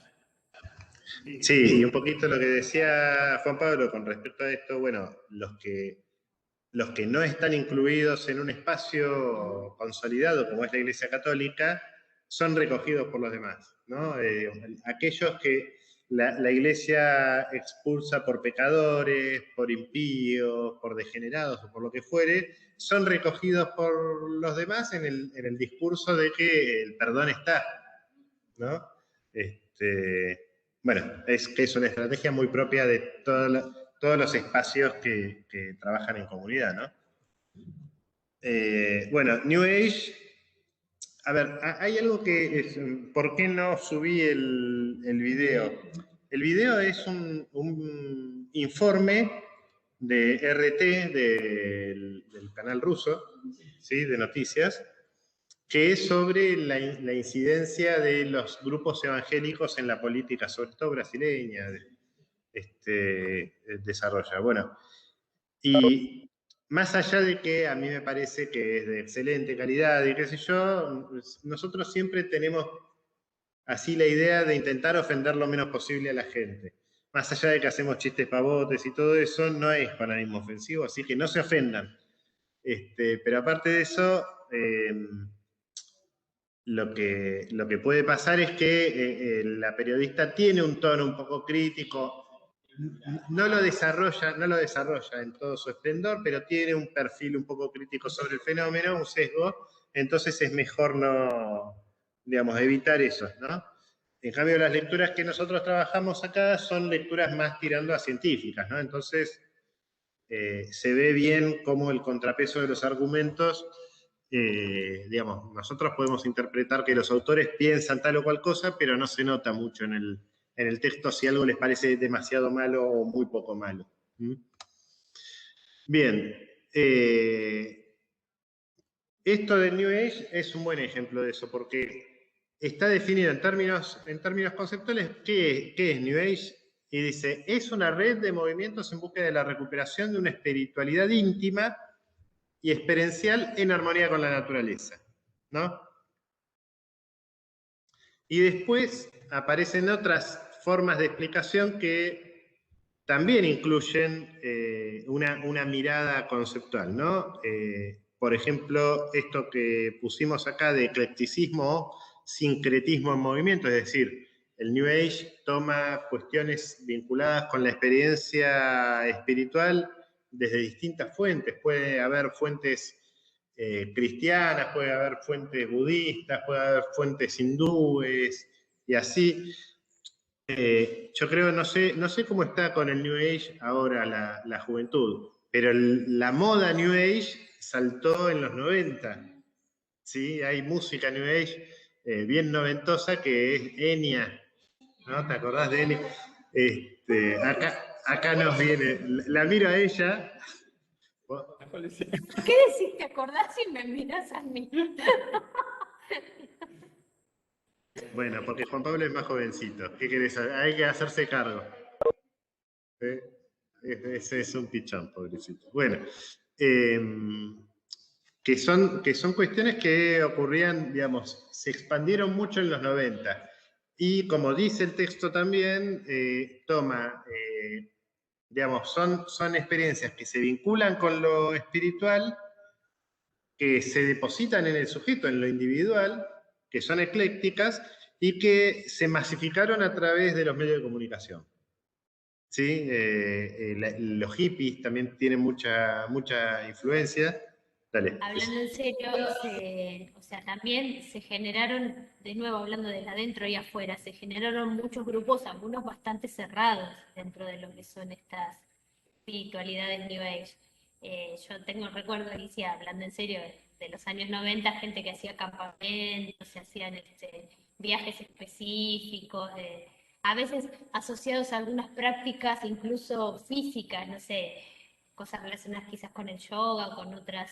sí, y un poquito lo que decía Juan Pablo con respecto a esto, bueno, los que no están incluidos en un espacio consolidado como es la Iglesia Católica son recogidos por los demás, ¿no? Aquellos que la iglesia expulsa por pecadores, por impíos, por degenerados o por lo que fuere, son recogidos por los demás en el discurso de que el perdón está, ¿no? Bueno, es que es una estrategia muy propia de todos los espacios que trabajan en comunidad, ¿no? Bueno, New Age, a ver, hay algo que es, ¿por qué no subí el video? El video es un informe de RT, del canal ruso, ¿sí? De noticias, que es sobre la incidencia de los grupos evangélicos en la política, sobre todo brasileña, desarrolla. Bueno, y más allá de que a mí me parece que es de excelente calidad y qué sé yo, nosotros siempre tenemos así la idea de intentar ofender lo menos posible a la gente. Más allá de que hacemos chistes pavotes y todo eso, no es con ánimo ofensivo, así que no se ofendan. Pero aparte de eso, lo que puede pasar es que la periodista tiene un tono un poco crítico, no lo desarrolla en todo su esplendor, pero tiene un perfil un poco crítico sobre el fenómeno, un sesgo, entonces es mejor no, digamos, evitar eso, ¿no? En cambio, las lecturas que nosotros trabajamos acá son lecturas más tirando a científicas, ¿no? Entonces, se ve bien cómo el contrapeso de los argumentos, digamos, nosotros podemos interpretar que los autores piensan tal o cual cosa, pero no se nota mucho en el texto si algo les parece demasiado malo o muy poco malo. Bien. Esto del New Age es un buen ejemplo de eso, porque está definido en términos conceptuales qué es New Age, y dice, es una red de movimientos en búsqueda de la recuperación de una espiritualidad íntima y experiencial en armonía con la naturaleza, ¿no? Y después aparecen otras formas de explicación que también incluyen una mirada conceptual, ¿no? Por ejemplo, esto que pusimos acá de eclecticismo o sincretismo en movimiento, es decir, el New Age toma cuestiones vinculadas con la experiencia espiritual desde distintas fuentes. Puede haber fuentes cristianas, puede haber fuentes budistas, puede haber fuentes hindúes, y así. Yo creo, no sé cómo está con el New Age ahora la juventud, pero la moda New Age saltó en los 90. ¿Sí? Hay música New Age bien noventosa que es Enya, ¿no? ¿Te acordás de Enya? Acá nos viene, la miro a ella. ¿Qué decís? ¿Te acordás si me mirás a mí? Bueno, porque Juan Pablo es más jovencito. ¿Qué querés? Hay que hacerse cargo. Ese es un pichón, pobrecito. Bueno, que son cuestiones que ocurrían, digamos, se expandieron mucho en los 90. Y como dice el texto también, toma, digamos, son experiencias que se vinculan con lo espiritual, que se depositan en el sujeto, en lo individual, que son eclécticas y que se masificaron a través de los medios de comunicación. ¿Sí? Los hippies también tienen mucha influencia. Dale. Hablando en serio, o sea, también se generaron, de nuevo hablando de adentro y afuera, se generaron muchos grupos, algunos bastante cerrados dentro de lo que son estas espiritualidades New Age. Yo tengo el recuerdo, Alicia, hablando en serio, de los años 90, gente que hacía campamentos, se hacían viajes específicos, a veces asociados a algunas prácticas incluso físicas, no sé, cosas relacionadas quizás con el yoga o con otras,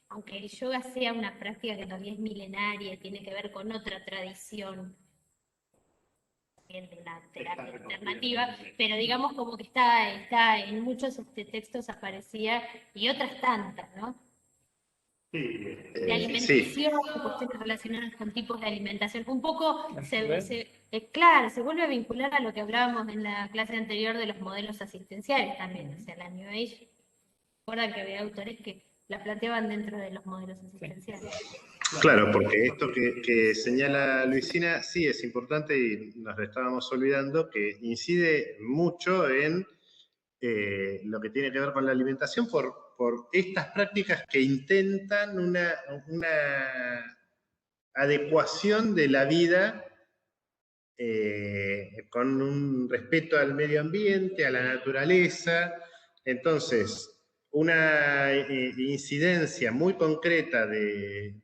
aunque el yoga sea una práctica que todavía es milenaria y tiene que ver con otra tradición de la terapia alternativa, pero digamos como que está en muchos textos aparecía, y otras tantas, ¿no? De alimentación, cuestiones relacionadas con tipos de alimentación. Un poco, claro, se vuelve a vincular a lo que hablábamos en la clase anterior de los modelos asistenciales también. O sea, la New Age, recuerdan que había autores que la planteaban dentro de los modelos asistenciales. Claro, porque esto que señala Luisina sí es importante y nos lo estábamos olvidando, que incide mucho en lo que tiene que ver con la alimentación por estas prácticas que intentan una adecuación de la vida con un respeto al medio ambiente, a la naturaleza. Entonces, una incidencia muy concreta del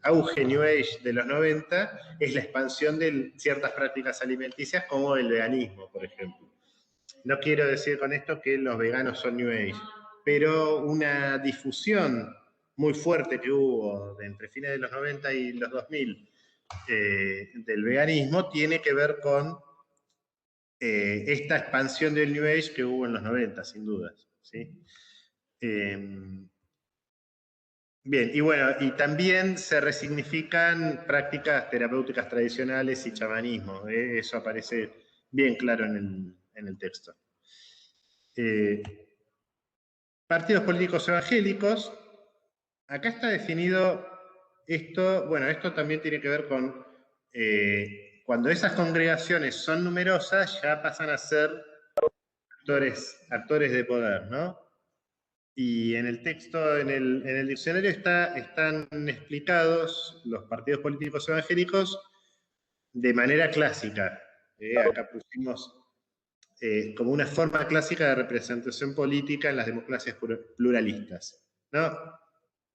auge New Age de los 90 es la expansión de ciertas prácticas alimenticias como el veganismo, por ejemplo. No quiero decir con esto que los veganos son New Age, pero una difusión muy fuerte que hubo entre fines de los 90 y los 2000 del veganismo tiene que ver con esta expansión del New Age que hubo en los 90, sin dudas, ¿sí? Bien, y bueno, y también se resignifican prácticas terapéuticas tradicionales y chamanismo. Eso aparece bien claro en el texto. Partidos políticos evangélicos. Acá está definido esto, bueno, esto también tiene que ver con cuando esas congregaciones son numerosas, ya pasan a ser actores de poder, ¿no? Y en el texto, en el diccionario están explicados los partidos políticos evangélicos de manera clásica. Acá pusimos como una forma clásica de representación política en las democracias pluralistas, ¿no?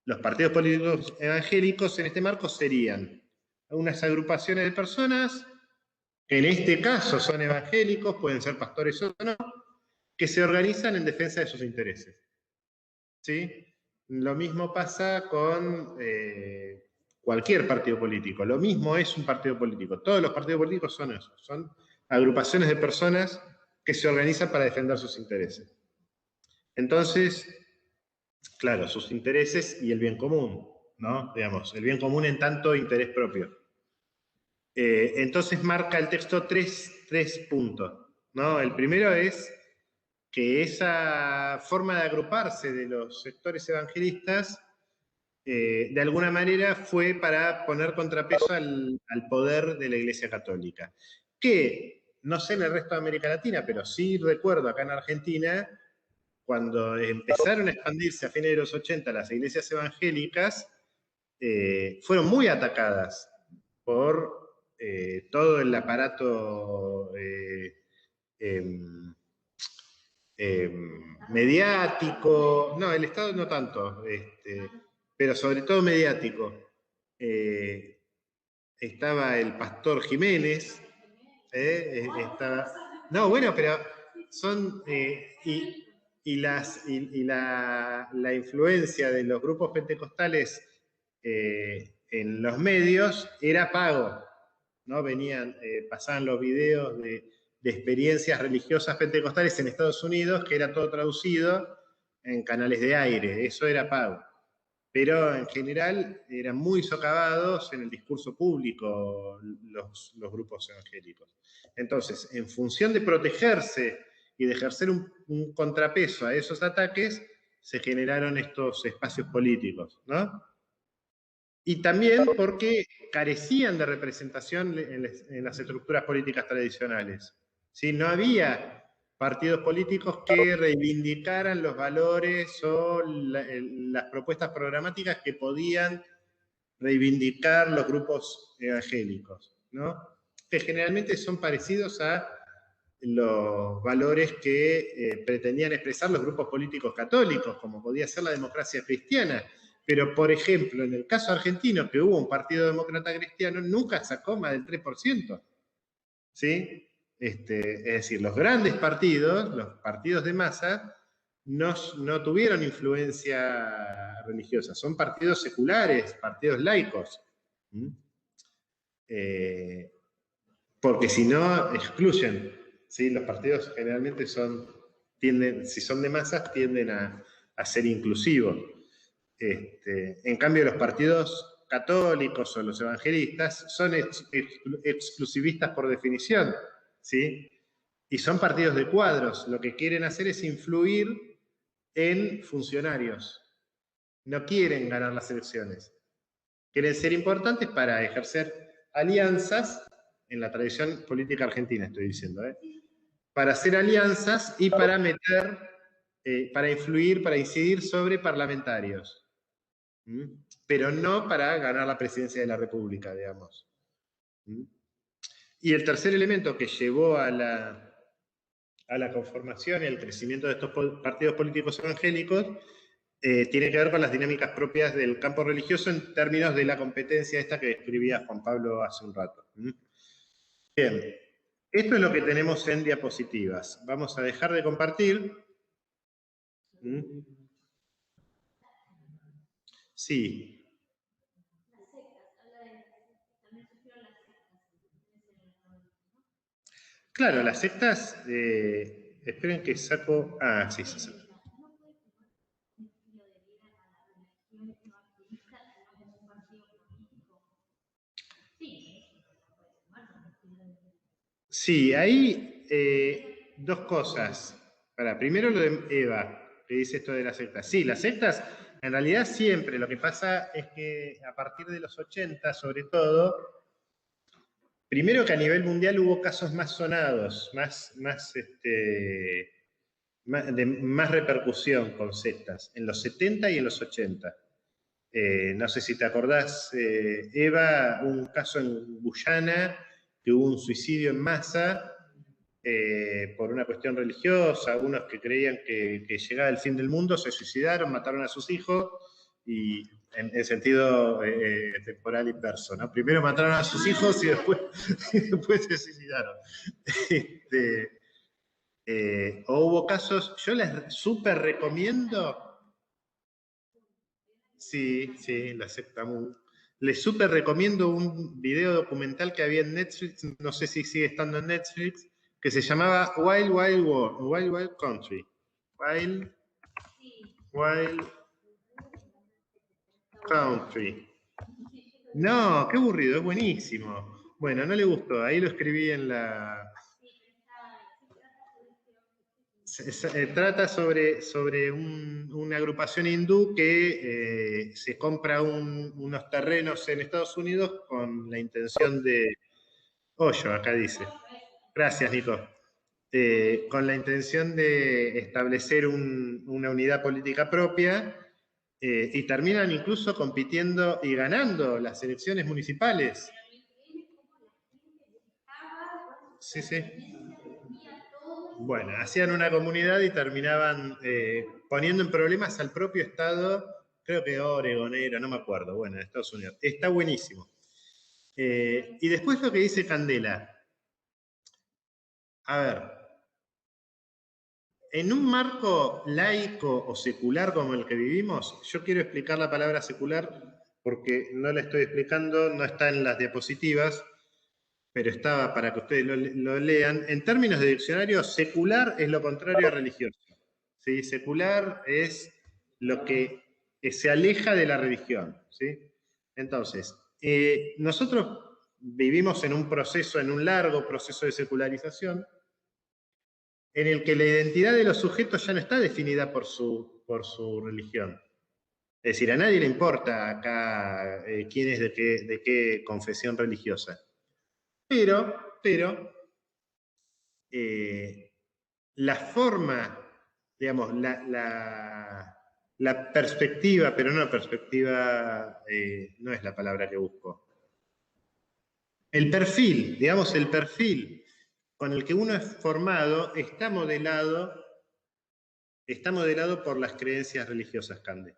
Los partidos políticos evangélicos en este marco serían unas agrupaciones de personas, que en este caso son evangélicos, pueden ser pastores o no, que se organizan en defensa de sus intereses. ¿Sí? Lo mismo pasa con cualquier partido político. Lo mismo es un partido político. Todos los partidos políticos son eso. Son agrupaciones de personas que se organizan para defender sus intereses. Entonces, claro, sus intereses y el bien común, ¿no? Digamos, el bien común en tanto interés propio. Entonces marca el texto tres puntos, ¿no? El primero es que esa forma de agruparse de los sectores evangelistas de alguna manera fue para poner contrapeso al poder de la Iglesia Católica. Que, no sé en el resto de América Latina, pero sí recuerdo acá en Argentina, cuando empezaron a expandirse a fines de los 80 las iglesias evangélicas, fueron muy atacadas por todo el aparato mediático, no, el Estado no tanto, pero sobre todo mediático. Estaba el pastor Jiménez, estaba... No, bueno, pero son... la influencia de los grupos pentecostales en los medios era pago, ¿no? Pasaban los videos de experiencias religiosas pentecostales en Estados Unidos, que era todo traducido en canales de aire, eso era pago. Pero en general eran muy socavados en el discurso público los grupos evangélicos. Entonces, en función de protegerse y de ejercer un contrapeso a esos ataques, se generaron estos espacios políticos, ¿no? Y también porque carecían de representación en las estructuras políticas tradicionales. ¿Sí? No había partidos políticos que reivindicaran los valores o las propuestas programáticas que podían reivindicar los grupos evangélicos, ¿no? Que generalmente son parecidos a los valores que pretendían expresar los grupos políticos católicos, como podía ser la democracia cristiana. Pero, por ejemplo, en el caso argentino, que hubo un partido demócrata cristiano, nunca sacó más del 3%. ¿Sí? Es decir, los grandes partidos, los partidos de masa, no tuvieron influencia religiosa. Son partidos seculares, partidos laicos. Porque si no, excluyen. ¿Sí? Los partidos generalmente si son de masas, tienden a ser inclusivos. En cambio, los partidos católicos o los evangelistas son exclusivistas por definición, ¿sí? Y son partidos de cuadros. Lo que quieren hacer es influir en funcionarios. No quieren ganar las elecciones. Quieren ser importantes para ejercer alianzas, en la tradición política argentina estoy diciendo, para hacer alianzas y para meter, para influir, para incidir sobre parlamentarios. Pero no para ganar la presidencia de la República, digamos. Y el tercer elemento que llevó a la conformación y al crecimiento de estos partidos políticos evangélicos tiene que ver con las dinámicas propias del campo religioso en términos de la competencia esta que describía Juan Pablo hace un rato. Bien, esto es lo que tenemos en diapositivas. Vamos a dejar de compartir. Sí. Claro, las sectas, esperen que saco... Ah, sí, sí, sí. Sí, hay dos cosas. Primero lo de Eva, que dice esto de las sectas. Sí, las sectas, en realidad siempre, lo que pasa es que a partir de los 80, sobre todo, primero que a nivel mundial hubo casos más sonados, de más repercusión con sectas, en los 70 y en los 80. No sé si te acordás, Eva, un caso en Guyana, que hubo un suicidio en masa por una cuestión religiosa, algunos que creían que llegaba el fin del mundo, se suicidaron, mataron a sus hijos, y en sentido temporal inverso, ¿no? Primero mataron a sus hijos y después se suicidaron. O hubo casos, yo les súper recomiendo, sí, la secta Mu. Les súper recomiendo un video documental que había en Netflix, no sé si sigue estando en Netflix, que se llamaba Wild Wild World, Wild Wild Country. Wild Country. No, qué aburrido, es buenísimo. Bueno, no le gustó, ahí lo escribí en la... Trata sobre una agrupación hindú que se compra unos terrenos en Estados Unidos con la intención de... acá dice. Gracias, Nico. Con la intención de establecer una unidad política propia y terminan incluso compitiendo y ganando las elecciones municipales. Sí, sí. Bueno, hacían una comunidad y terminaban poniendo en problemas al propio Estado, creo que Oregon era, no me acuerdo, bueno, en Estados Unidos. Está buenísimo. Y después lo que dice Candela. A ver, en un marco laico o secular como el que vivimos, yo quiero explicar la palabra secular porque no la estoy explicando, no está en las diapositivas, pero estaba para que ustedes lo lean. En términos de diccionario, secular es lo contrario a religioso. ¿Sí? Secular es lo que se aleja de la religión. ¿Sí? Entonces, nosotros vivimos en un largo proceso de secularización, en el que la identidad de los sujetos ya no está definida por su religión. Es decir, a nadie le importa acá quién es de qué confesión religiosa. Pero la forma, digamos, la perspectiva, pero no perspectiva, no es la palabra que busco. El perfil, digamos, el perfil con el que uno es formado está modelado por las creencias religiosas, Cande,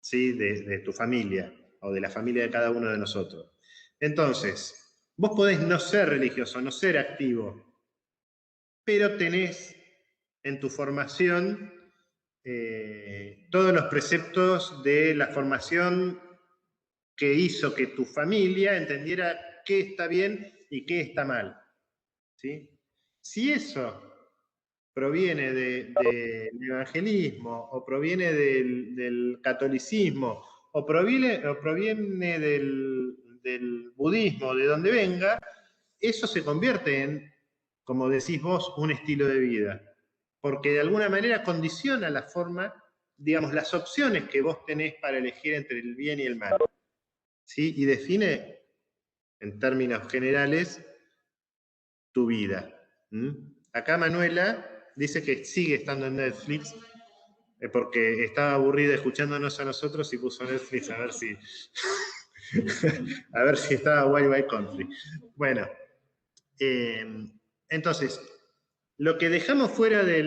¿sí? De tu familia o de la familia de cada uno de nosotros. Entonces, vos podés no ser religioso, no ser activo, pero tenés en tu formación todos los preceptos de la formación que hizo que tu familia entendiera qué está bien y qué está mal. ¿Sí? Si eso proviene del evangelismo, o proviene del catolicismo, o proviene del budismo, de donde venga, eso se convierte en, como decís vos, un estilo de vida. Porque de alguna manera condiciona la forma digamos, las opciones que vos tenés para elegir entre el bien y el mal, ¿sí? Y define, en términos generales, tu vida. Acá Manuela dice que sigue estando en Netflix, porque estaba aburrida escuchándonos a nosotros y puso Netflix a ver si a ver si estaba Wild Wild Country. Bueno, entonces, lo que dejamos fuera de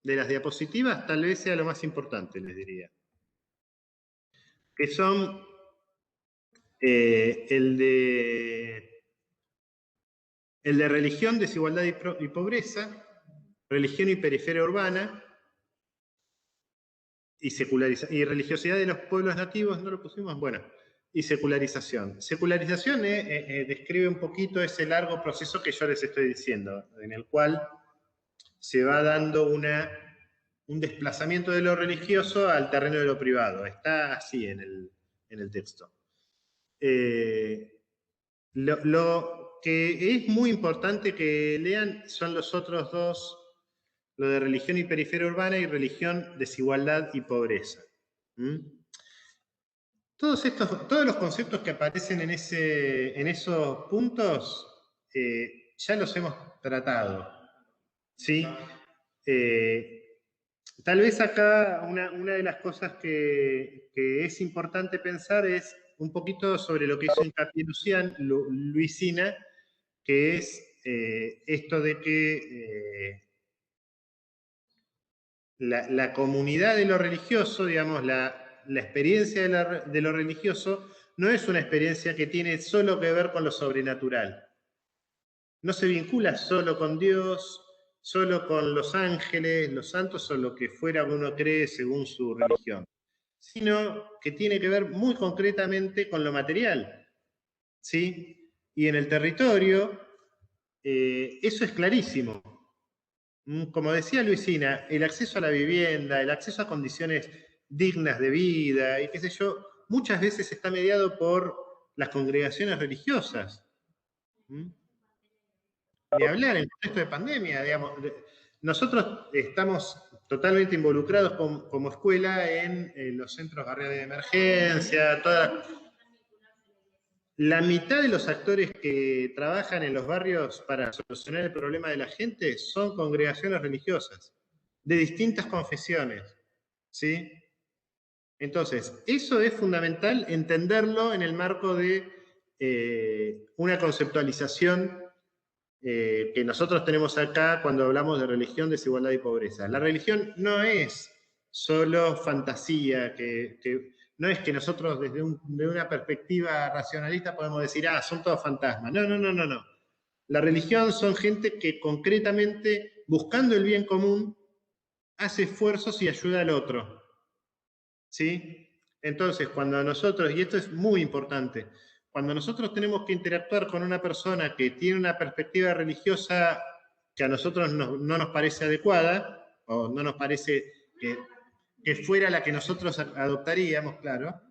las diapositivas tal vez sea lo más importante, les diría. Que son el de religión, desigualdad y pobreza, religión y periferia urbana, y religiosidad de los pueblos nativos, ¿no lo pusimos? Bueno, y secularización. Secularización describe un poquito ese largo proceso que yo les estoy diciendo, en el cual se va dando un desplazamiento de lo religioso al terreno de lo privado. Está así en el texto. Lo que es muy importante que lean son los otros dos, lo de religión y periferia urbana y religión, desigualdad y pobreza. Todos los conceptos que aparecen en esos puntos ya los hemos tratado, ¿sí? Tal vez acá una de las cosas que es importante pensar es un poquito sobre lo que hizo hincapié Luisina, que es esto de que la comunidad de lo religioso, digamos, la experiencia de lo religioso no es una experiencia que tiene solo que ver con lo sobrenatural. No se vincula solo con Dios, solo con los ángeles, los santos o lo que fuera uno cree según su religión, sino que tiene que ver muy concretamente con lo material, ¿sí? Y en el territorio, eso es clarísimo. Como decía Luisina, el acceso a la vivienda, el acceso a condiciones dignas de vida, y qué sé yo, muchas veces está mediado por las congregaciones religiosas. Ni hablar en el contexto de pandemia, digamos. Nosotros estamos totalmente involucrados como escuela en los centros barriales de emergencia, la mitad de los actores que trabajan en los barrios para solucionar el problema de la gente son congregaciones religiosas, de distintas confesiones, ¿sí? Entonces, eso es fundamental entenderlo en el marco de una conceptualización que nosotros tenemos acá cuando hablamos de religión, desigualdad y pobreza. La religión no es solo fantasía, no es que nosotros desde una perspectiva racionalista podemos decir, son todos fantasmas. No. La religión son gente que concretamente, buscando el bien común, hace esfuerzos y ayuda al otro. ¿Sí? Entonces, cuando nosotros, y esto es muy importante, cuando nosotros tenemos que interactuar con una persona que tiene una perspectiva religiosa que a nosotros no nos parece adecuada, o no nos parece que fuera la que nosotros adoptaríamos, claro,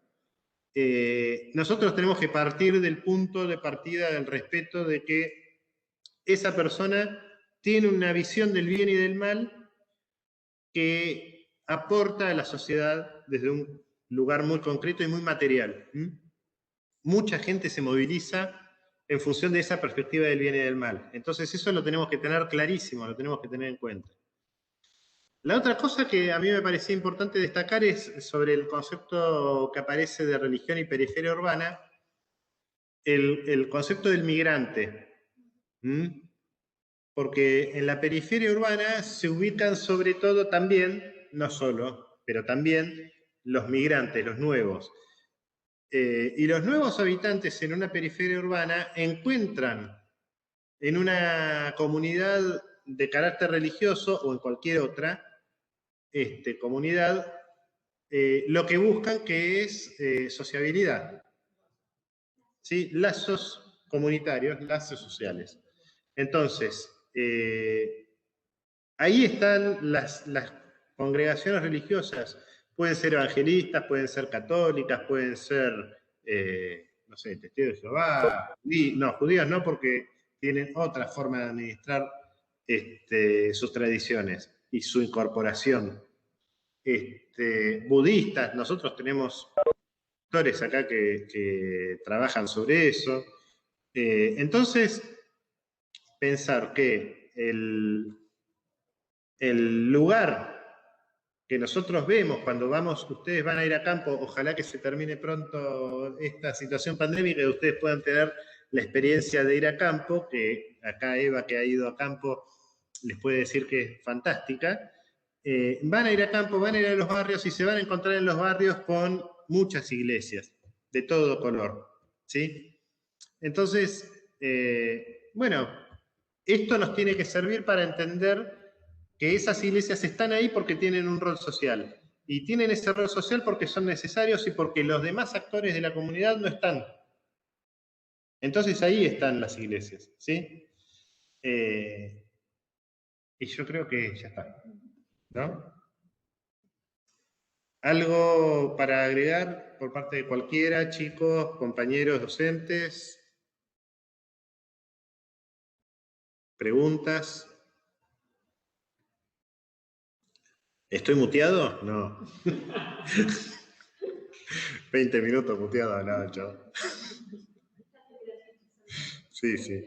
nosotros tenemos que partir del punto de partida del respeto de que esa persona tiene una visión del bien y del mal que aporta a la sociedad desde un lugar muy concreto y muy material. Mucha gente se moviliza en función de esa perspectiva del bien y del mal. Entonces eso lo tenemos que tener clarísimo, lo tenemos que tener en cuenta. La otra cosa que a mí me parecía importante destacar es sobre el concepto que aparece de religión y periferia urbana, el concepto del migrante. Porque en la periferia urbana se ubican sobre todo también, no solo, pero también los migrantes, los nuevos. Y los nuevos habitantes en una periferia urbana encuentran en una comunidad de carácter religioso o en cualquier otra comunidad lo que buscan, que es sociabilidad. ¿Sí? Lazos comunitarios, lazos sociales. Entonces, ahí están las congregaciones religiosas. Pueden ser evangelistas, pueden ser católicas, pueden ser, no sé, testigos de Jehová, judíos no, porque tienen otra forma de administrar sus tradiciones. y su incorporación. Budistas, nosotros tenemos autores acá que trabajan sobre eso. Entonces, pensar que el lugar que nosotros vemos cuando ustedes van a ir a campo, ojalá que se termine pronto esta situación pandémica y ustedes puedan tener la experiencia de ir a campo, que acá Eva, que ha ido a campo, les puede decir que es fantástica. Van a ir a campo, van a ir a los barrios y se van a encontrar en los barrios con muchas iglesias de todo color, ¿sí? Entonces, bueno, esto nos tiene que servir para entender que esas iglesias están ahí porque tienen un rol social. Y tienen ese rol social porque son necesarios y porque los demás actores de la comunidad no están. Entonces ahí están las iglesias, ¿sí? Y yo creo que ya está, ¿no? ¿Algo para agregar por parte de cualquiera, chicos, compañeros, docentes? ¿Preguntas? ¿Estoy muteado? No. 20 minutos muteado, no, chao. Sí, sí.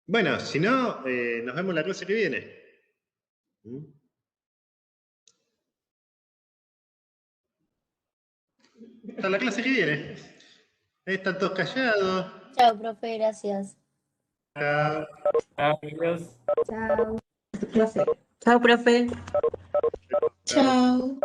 Bueno, si no, nos vemos la clase que viene. Hasta la clase que viene. Ahí están todos callados. Chao, profe, gracias. Chao. Adiós. Chao. Chao, profe. Chao.